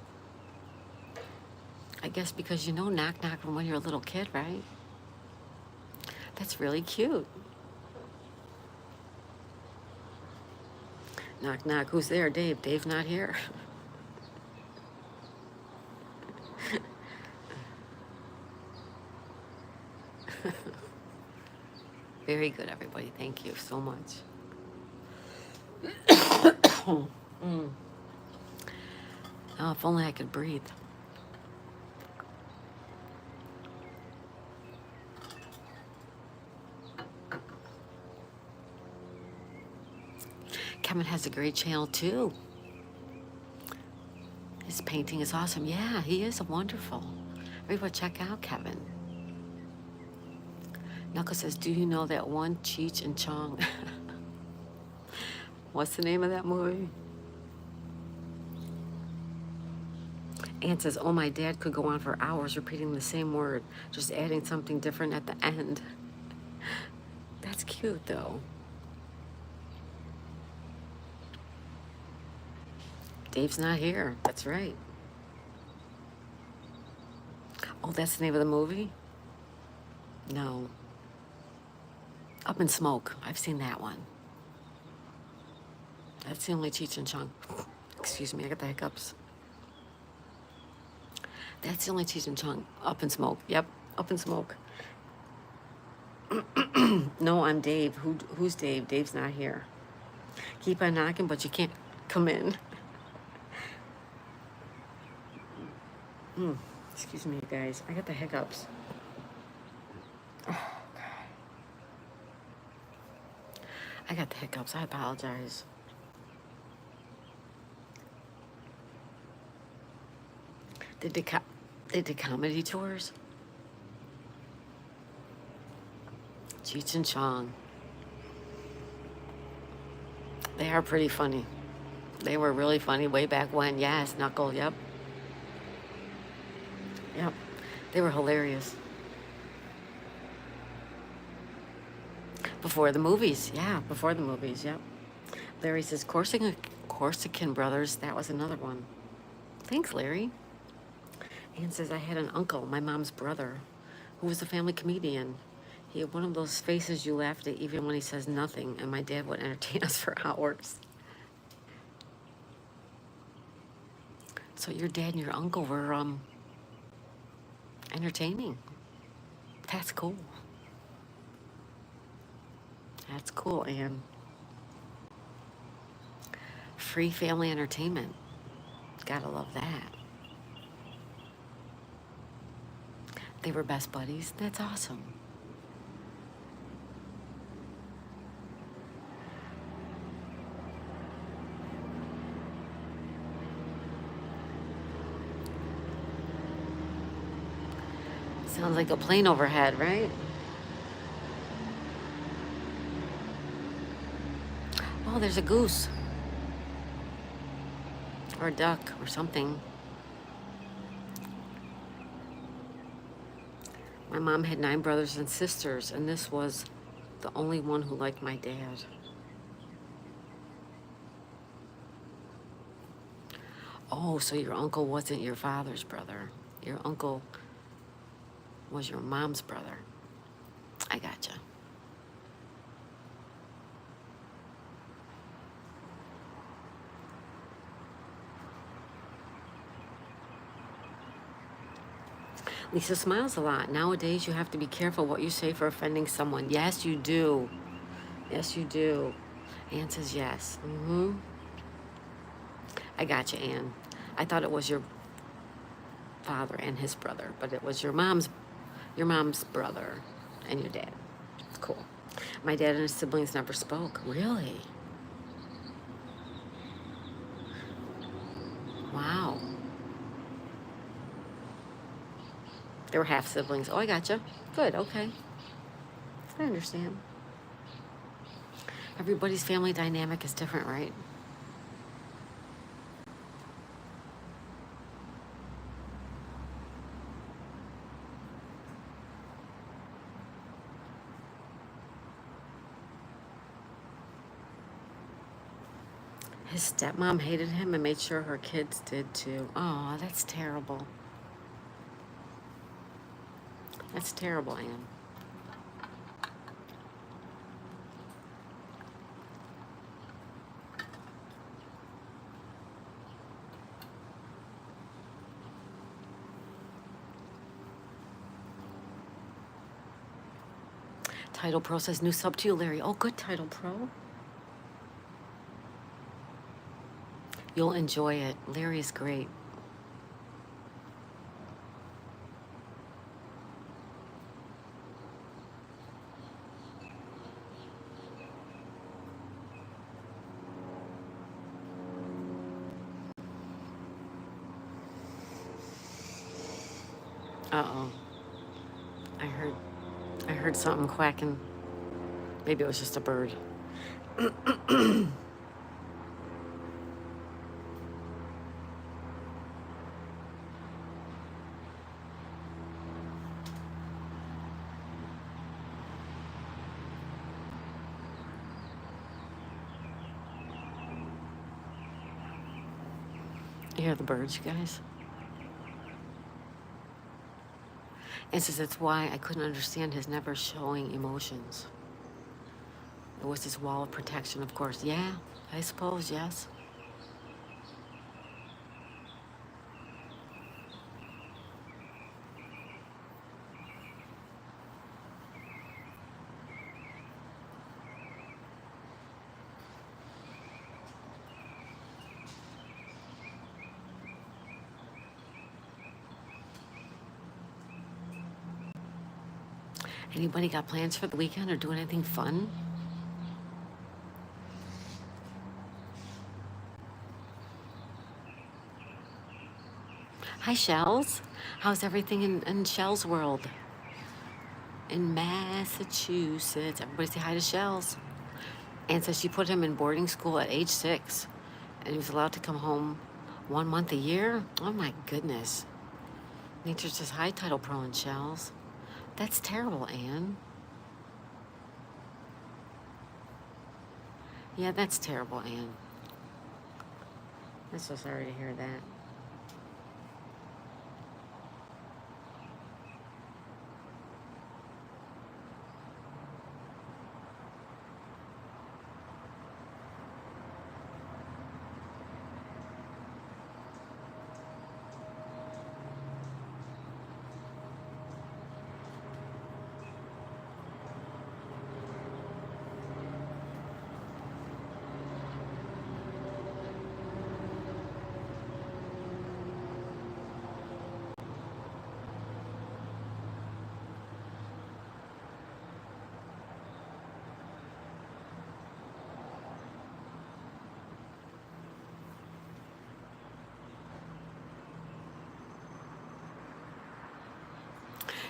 I guess because you know knock, knock from when you're a little kid, right? That's really cute. Knock, knock. Who's there? Dave. Dave's not here. Very good, everybody. Thank you so much. Oh, if only I could breathe. Kevin has a great channel too. His painting is awesome. Yeah, he is wonderful. Everybody check out Kevin. Knuckles says, do you know that one Cheech and Chong? What's the name of that movie? Ann says, oh, my dad could go on for hours repeating the same word, just adding something different at the end. That's cute, though. Dave's not here. That's right. Oh, that's the name of the movie? No. Up in Smoke. I've seen that one. That's the only Cheech and Chong. Excuse me, I got the hiccups. That's the only Cheech and Chong. Up in Smoke. Yep, Up in Smoke. No, I'm Dave. Who's Dave? Dave's not here. Keep on knocking, but you can't come in. Excuse me, guys. I got the hiccups. Oh, God. I got the hiccups. I apologize. They did comedy tours? Cheech and Chong. They are pretty funny. They were really funny way back when. Yes, Knuckle, yep. Yep. They were hilarious. Before the movies, yeah, before the movies, yep. Larry says, Corsican Brothers, that was another one. Thanks, Larry. Ann says, I had an uncle, my mom's brother, who was a family comedian. He had one of those faces you laughed at even when he says nothing, and my dad would entertain us for hours. So your dad and your uncle were entertaining. That's cool. That's cool, Ann. Free family entertainment. Gotta love that. They were best buddies. That's awesome. Sounds like a plane overhead, right? Oh, there's a goose. Or a duck or something. My mom had 9 brothers and sisters, and this was the only one who liked my dad. Oh, so your uncle wasn't your father's brother. Your uncle was your mom's brother. I gotcha. Lisa smiles a lot. Nowadays, you have to be careful what you say for offending someone. Yes, you do. Yes, you do. Ann says yes. I gotcha, Ann. I thought it was your father and his brother, but it was your mom's brother and your dad. Cool. My dad and his siblings never spoke. Really? Wow. They were half siblings. Oh, I gotcha. Good, okay. I understand. Everybody's family dynamic is different, right? His stepmom hated him and made sure her kids did too. Oh, that's terrible. That's terrible, Ann. Title Pro says new sub to you, Larry. Oh, good, Title Pro. You'll enjoy it. Larry is great. Uh-oh. I heard I heard something quacking. Maybe it was just a bird. You hear the birds, you guys? And says it's why I couldn't understand his never showing emotions. It was his wall of protection, of course. Yeah, I suppose, yes. Anybody got plans for the weekend or doing anything fun? Hi, Shells. How's everything in Shell's world? In Massachusetts. Everybody say hi to Shells. And says she put him in boarding school at age 6. And he was allowed to come home 1 month a year? Oh my goodness. Nature says hi, Title Pro and Shells. That's terrible, Anne. Yeah, that's terrible, Anne. I'm so sorry to hear that.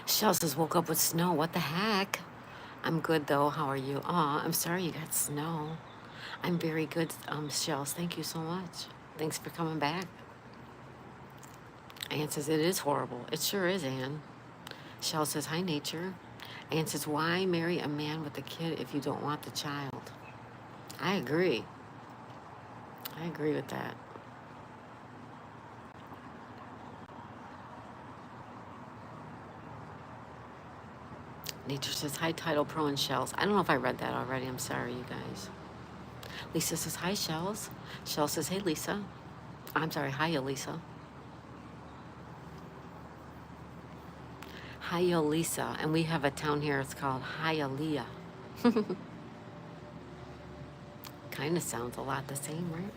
Shell says, woke up with snow. What the heck? I'm good though. How are you? Aw, I'm sorry you got snow. I'm very good, Shells. Thank you so much. Thanks for coming back. Ann says, it is horrible. It sure is, Ann. Shell says, hi, nature. Ann says, why marry a man with a kid if you don't want the child? I agree. I agree with that. Nature says, hi, Title Pro and Shells. I don't know if I read that already. I'm sorry, you guys. Lisa says, hi, Shells. Shell says, hey, Lisa. I'm sorry, hi, Elisa. Hialeah, and we have a town here. It's called Hialeah. Kind of sounds a lot the same, right?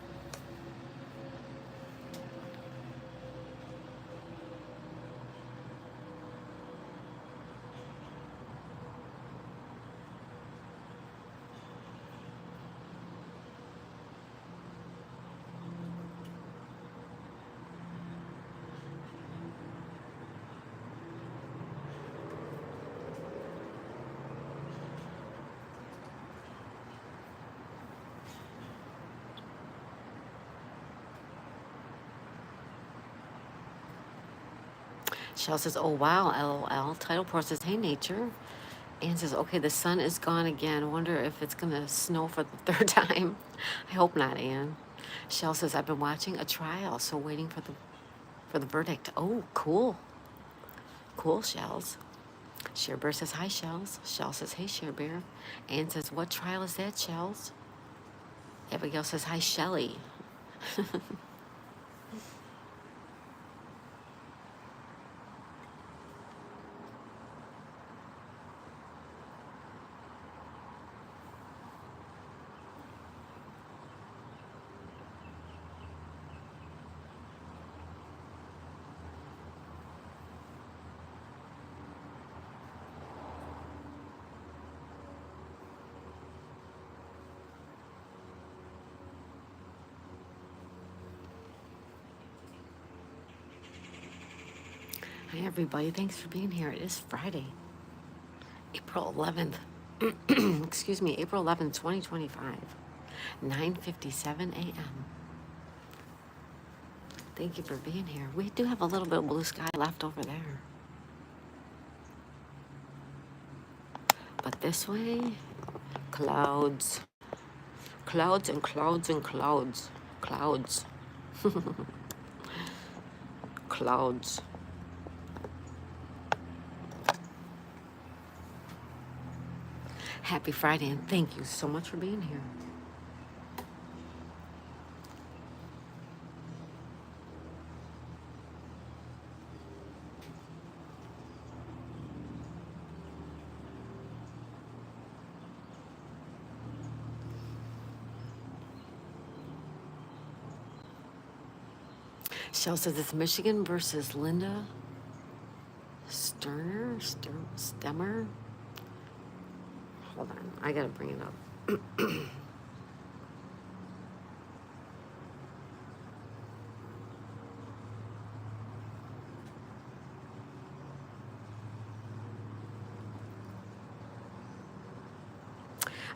Shell says, oh, wow, LOL. Title Pro says, hey, nature. Ann says, okay, the sun is gone again. I wonder if it's going to snow for the third time. I hope not, Ann. Shell says, I've been watching a trial, so waiting for the verdict. Oh, cool. Cool, Shells. Share Bear says, hi, Shells. Shell says, hey, Share Bear. Ann says, what trial is that, Shells? Abigail says, hi, Shelly. everybody. Thanks for being here. It is Friday, April 11th. Excuse me, April 11th, 2025, 9:57 a.m. Thank you for being here. We do have a little bit of blue sky left over there. But this way, clouds, clouds and clouds and clouds, clouds, clouds. Happy Friday, and thank you so much for being here. Shell says it's Michigan versus Linda Stemmer. Hold on, I gotta bring it up.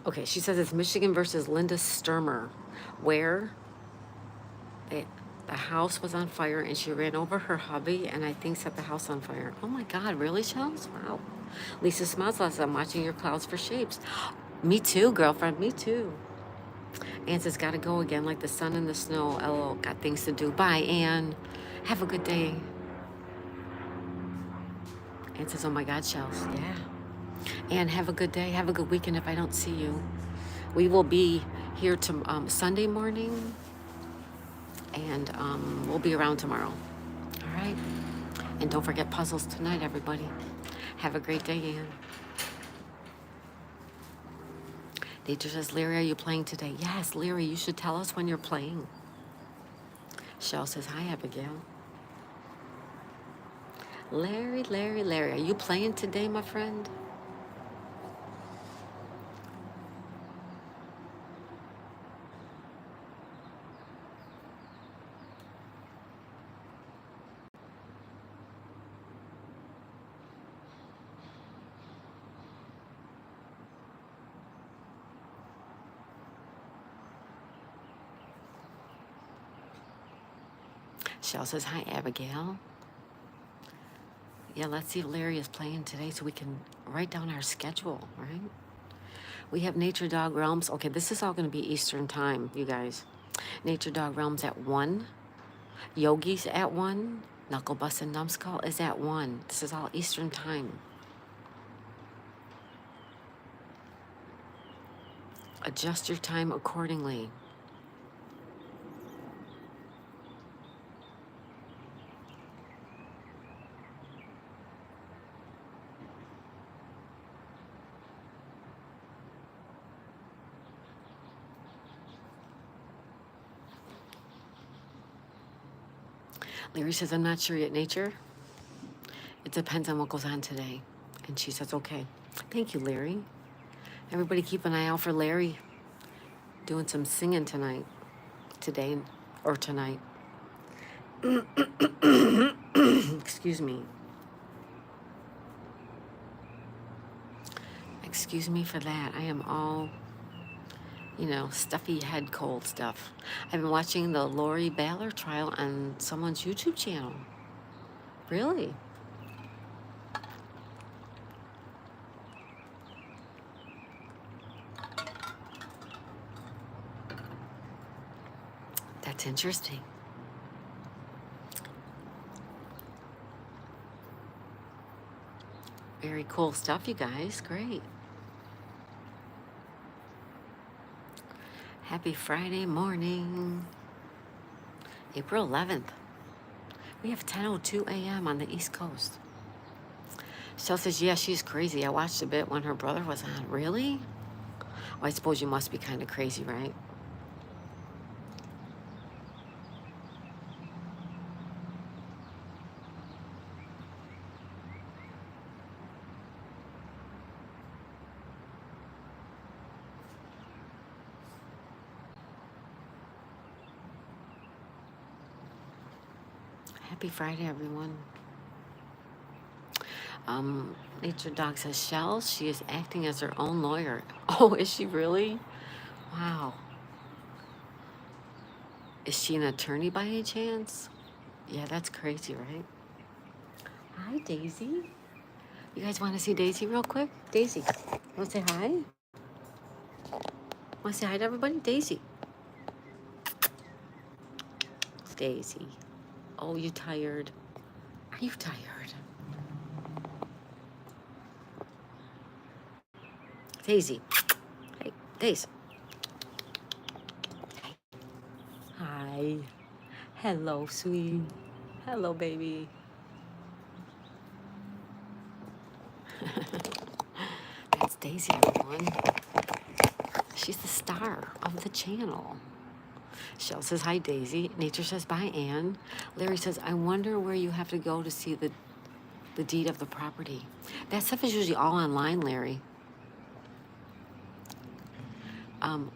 Okay, she says it's Michigan versus Linda Sturmer, where the house was on fire and she ran over her hubby and I think set the house on fire. Oh my God, really, Shells? Wow. Lisa Smiles says, I'm watching your clouds for shapes. Me too, girlfriend, me too. Ann says, gotta go again like the sun and the snow. LOL, got things to do. Bye, Ann. Have a good day. Ann says, oh my God, Shells, yeah. Ann, have a good day. Have a good weekend if I don't see you. We will be here to Sunday morning, and we'll be around tomorrow. All right? And don't forget puzzles tonight, everybody. Have a great day, Ann. Nature says, Larry, are you playing today? Yes, Larry, you should tell us when you're playing. Shell says, hi, Abigail. Larry, Larry, Larry, are you playing today, my friend? Shell says, hi, Abigail. Yeah, let's see if Larry is playing today so we can write down our schedule, right? We have Nature Dog Realms. Okay, this is all going to be Eastern time, you guys. Nature Dog Realms at 1. Yogi's at 1. Knuckle Bust and Numbskull is at 1. This is all Eastern time. Adjust your time accordingly. Larry says, I'm not sure yet, Nature. It depends on what goes on today. And she says, okay. Thank you, Larry. Everybody keep an eye out for Larry doing some singing tonight, today, or tonight. Excuse me. Excuse me for that. I am all, stuffy head cold stuff. I've been watching the Lori Baller trial on someone's YouTube channel. Really? That's interesting. Very cool stuff, you guys. Great. Happy Friday morning. April 11th. We have 10:02 a.m. on the East Coast. Shell says, yeah, she's crazy. I watched a bit when her brother was on. Really? Oh, I suppose you must be kind of crazy, right? Happy Friday, everyone. Nature Dog says, Shell, she is acting as her own lawyer. Oh, is she really? Wow. Is she an attorney by any chance? Yeah, that's crazy, right? Hi, Daisy. You guys want to see Daisy real quick? Daisy, want to say hi? Want to say hi to everybody? Daisy. Daisy. Oh, you tired? Are you tired? Daisy. Hey, Daisy. Hi. Hello, sweetie. Hello, baby. That's Daisy, everyone. She's the star of the channel. Shell says, hi, Daisy. Nature says, bye, Anne. Larry says, I wonder where you have to go to see the deed of the property. That stuff is usually all online, Larry. Um,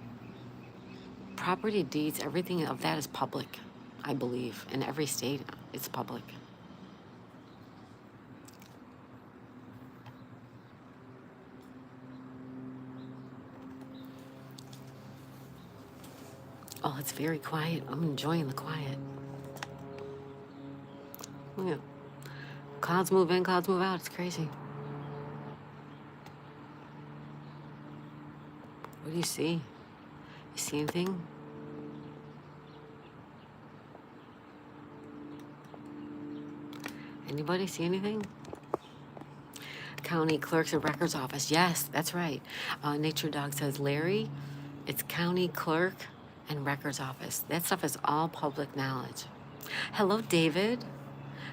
Property deeds, everything of that is public, I believe. In every state, it's public. Oh, it's very quiet. I'm enjoying the quiet. Yeah. Clouds move in, clouds move out. It's crazy. What do you see? You see anything? Anybody see anything? County Clerks and Records Office. Yes, that's right. Nature Dog says, Larry, it's County Clerk and Records Office. That stuff is all public knowledge. Hello, David.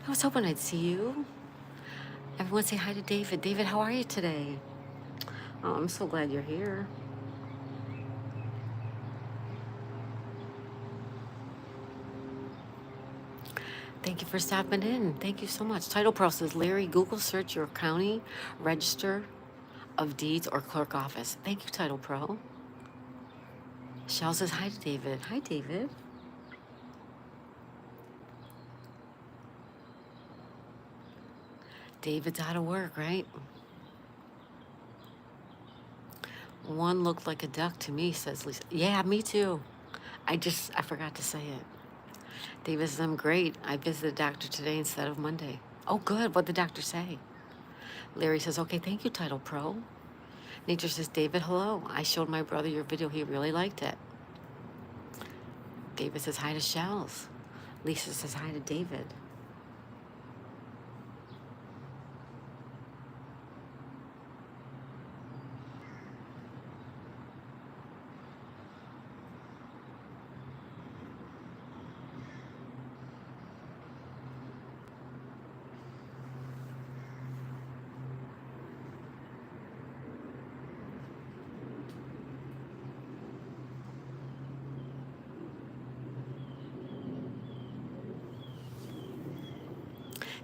I was hoping I'd see you. Everyone say hi to David. David, how are you today? Oh, I'm so glad you're here. Thank you for stopping in. Thank you so much. Title Pro says, Larry, Google search your county register of deeds or clerk office. Thank you, Title Pro. Shell says, hi to David. Hi, David. David's out of work, right? One looked like a duck to me, says Lisa. Yeah, me too. I forgot to say it. David says, I'm great. I visited the doctor today instead of Monday. Oh, good. What'd the doctor say? Larry says, okay, thank you, Title Pro. Nature says, David, hello. I showed my brother your video. He really liked it. David says, hi to Shells. Lisa says, hi to David.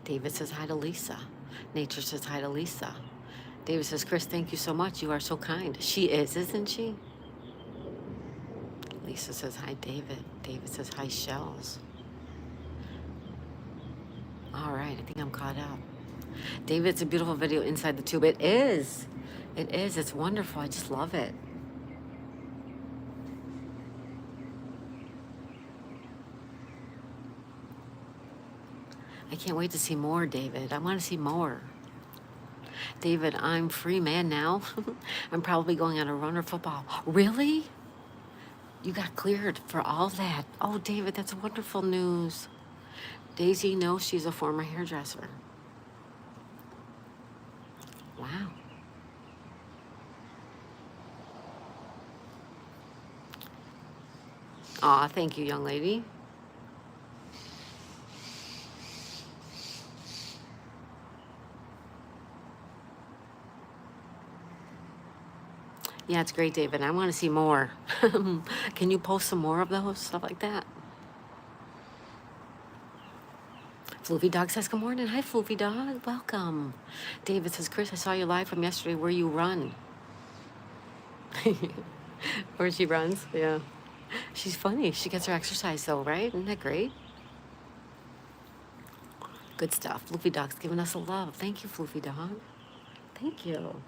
David says, hi to Lisa. Nature says, hi to Lisa. David says, Chris, thank you so much. You are so kind. She is, isn't she? Lisa says, hi, David. David says, hi, Shells. All right, I think I'm caught up. David, it's a beautiful video inside the tube. It is. It is. It's wonderful. I just love it. I can't wait to see more, David. I want to see more. David, I'm free man now. I'm probably going on a runner football. Really? You got cleared for all that. Oh, David, that's wonderful news. Daisy knows she's a former hairdresser. Wow. Aw, thank you, young lady. Yeah, it's great, David. I want to see more. Can you post some more of those, stuff like that? Floofy Dog says, good morning. Hi, Floofy Dog. Welcome. David says, Chris, I saw you live from yesterday where you run. Where she runs, yeah. She's funny. She gets her exercise, though, right? Isn't that great? Good stuff. Floofy Dog's giving us a love. Thank you, Floofy Dog. Thank you.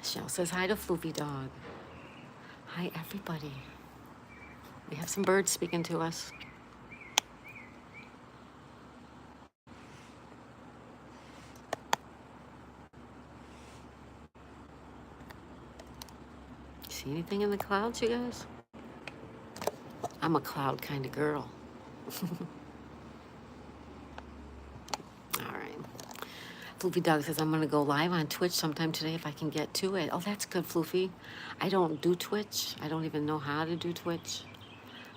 Shell says hi to Floofy Dog. Hi, everybody. We have some birds speaking to us. See anything in the clouds, you guys? I'm a cloud kind of girl. All right. Floofy Dog says, I'm going to go live on Twitch sometime today if I can get to it. Oh, that's good, Floofy. I don't do Twitch. I don't even know how to do Twitch.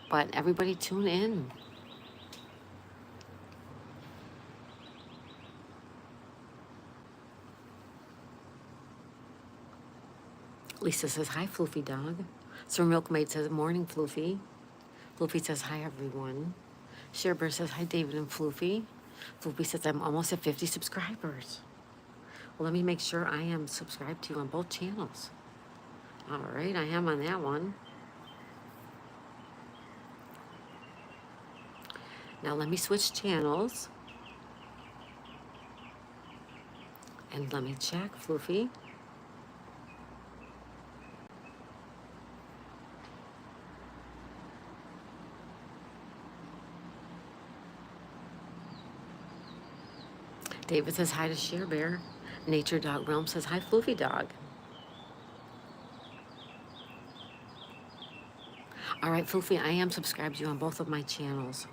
But everybody tune in. Lisa says, hi, Floofy Dog. Sir Milkmaid says, morning, Floofy. Floofy says, hi, everyone. Sherbert says, hi, David and Floofy. Floofy says, I'm almost at 50 subscribers. Well, let me make sure I am subscribed to you on both channels. All right, I am on that one. Now let me switch channels. And let me check, Floofy. David says hi to Share Bear. Nature Dog Realm says hi, Floofy Dog. All right, Floofy, I am subscribed to you on both of my channels.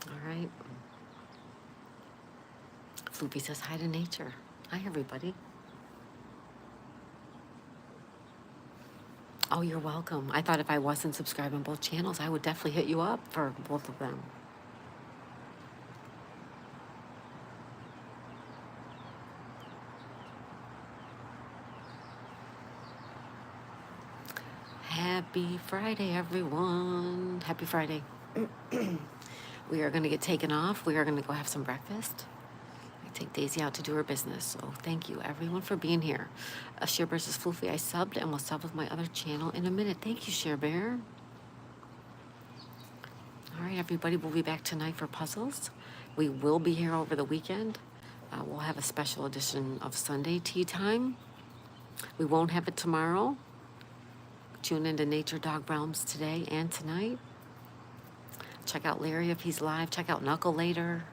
All right. Floofy says hi to Nature. Hi, everybody. Oh, you're welcome. I thought if I wasn't subscribed on both channels, I would definitely hit you up for both of them. Happy Friday, everyone. Happy Friday. We are going to get taken off. We are going to go have some breakfast. I take Daisy out to do her business. So thank you, everyone, for being here. Share Bear says, Floofy, I subbed and will sub with my other channel in a minute. Thank you, Share Bear. All right, everybody, we'll be back tonight for puzzles. We will be here over the weekend. We'll have a special edition of Sunday Tea Time. We won't have it tomorrow. Tune into Nature Dog Realms today and tonight. Check out Larry if he's live. Check out Knuckle later.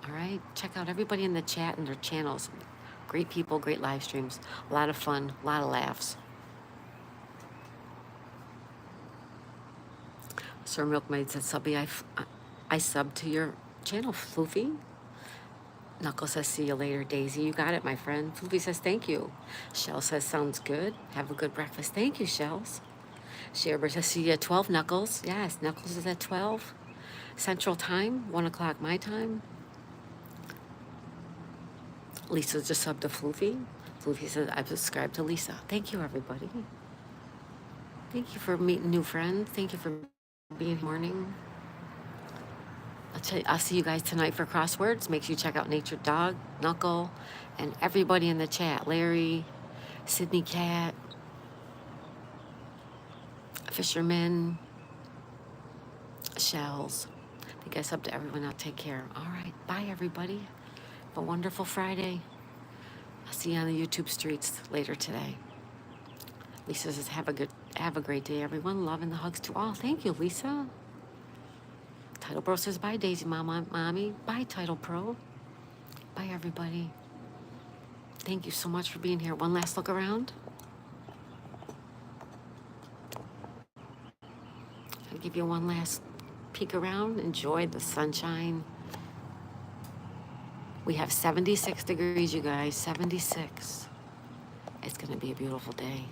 All right, check out everybody in the chat and their channels. Great people, great live streams. A lot of fun, a lot of laughs. Sir Milkmaid said, Subby, I subbed to your channel, Floofy. Knuckle says, see you later, Daisy. You got it, my friend. Floofy says, thank you. Shell says, sounds good. Have a good breakfast. Thank you, Shells. Sherbert says, see you at 12, Knuckles. Yes, Knuckles is at 12. Central Time, 1 o'clock my time. Lisa just subbed to Floofy. Floofy says, I've subscribed to Lisa. Thank you, everybody. Thank you for meeting new friends. Thank you for being here morning. I'll see you guys tonight for crosswords. Make sure you check out Nature Dog, Knuckle, and everybody in the chat. Larry, Sydney Cat, Fisherman, Shells. I think I subbed to everyone. I'll take care. All right. Bye, everybody. Have a wonderful Friday. I'll see you on the YouTube streets later today. Lisa says, have a great day, everyone. Love and the hugs to all. Thank you, Lisa. Title Bro says, bye, Daisy, Mama, Mommy. Bye, Title Pro. Bye, everybody. Thank you so much for being here. One last look around. I'll give you one last peek around. Enjoy the sunshine. We have 76 degrees, you guys. 76. It's going to be a beautiful day.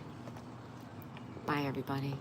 Bye, everybody.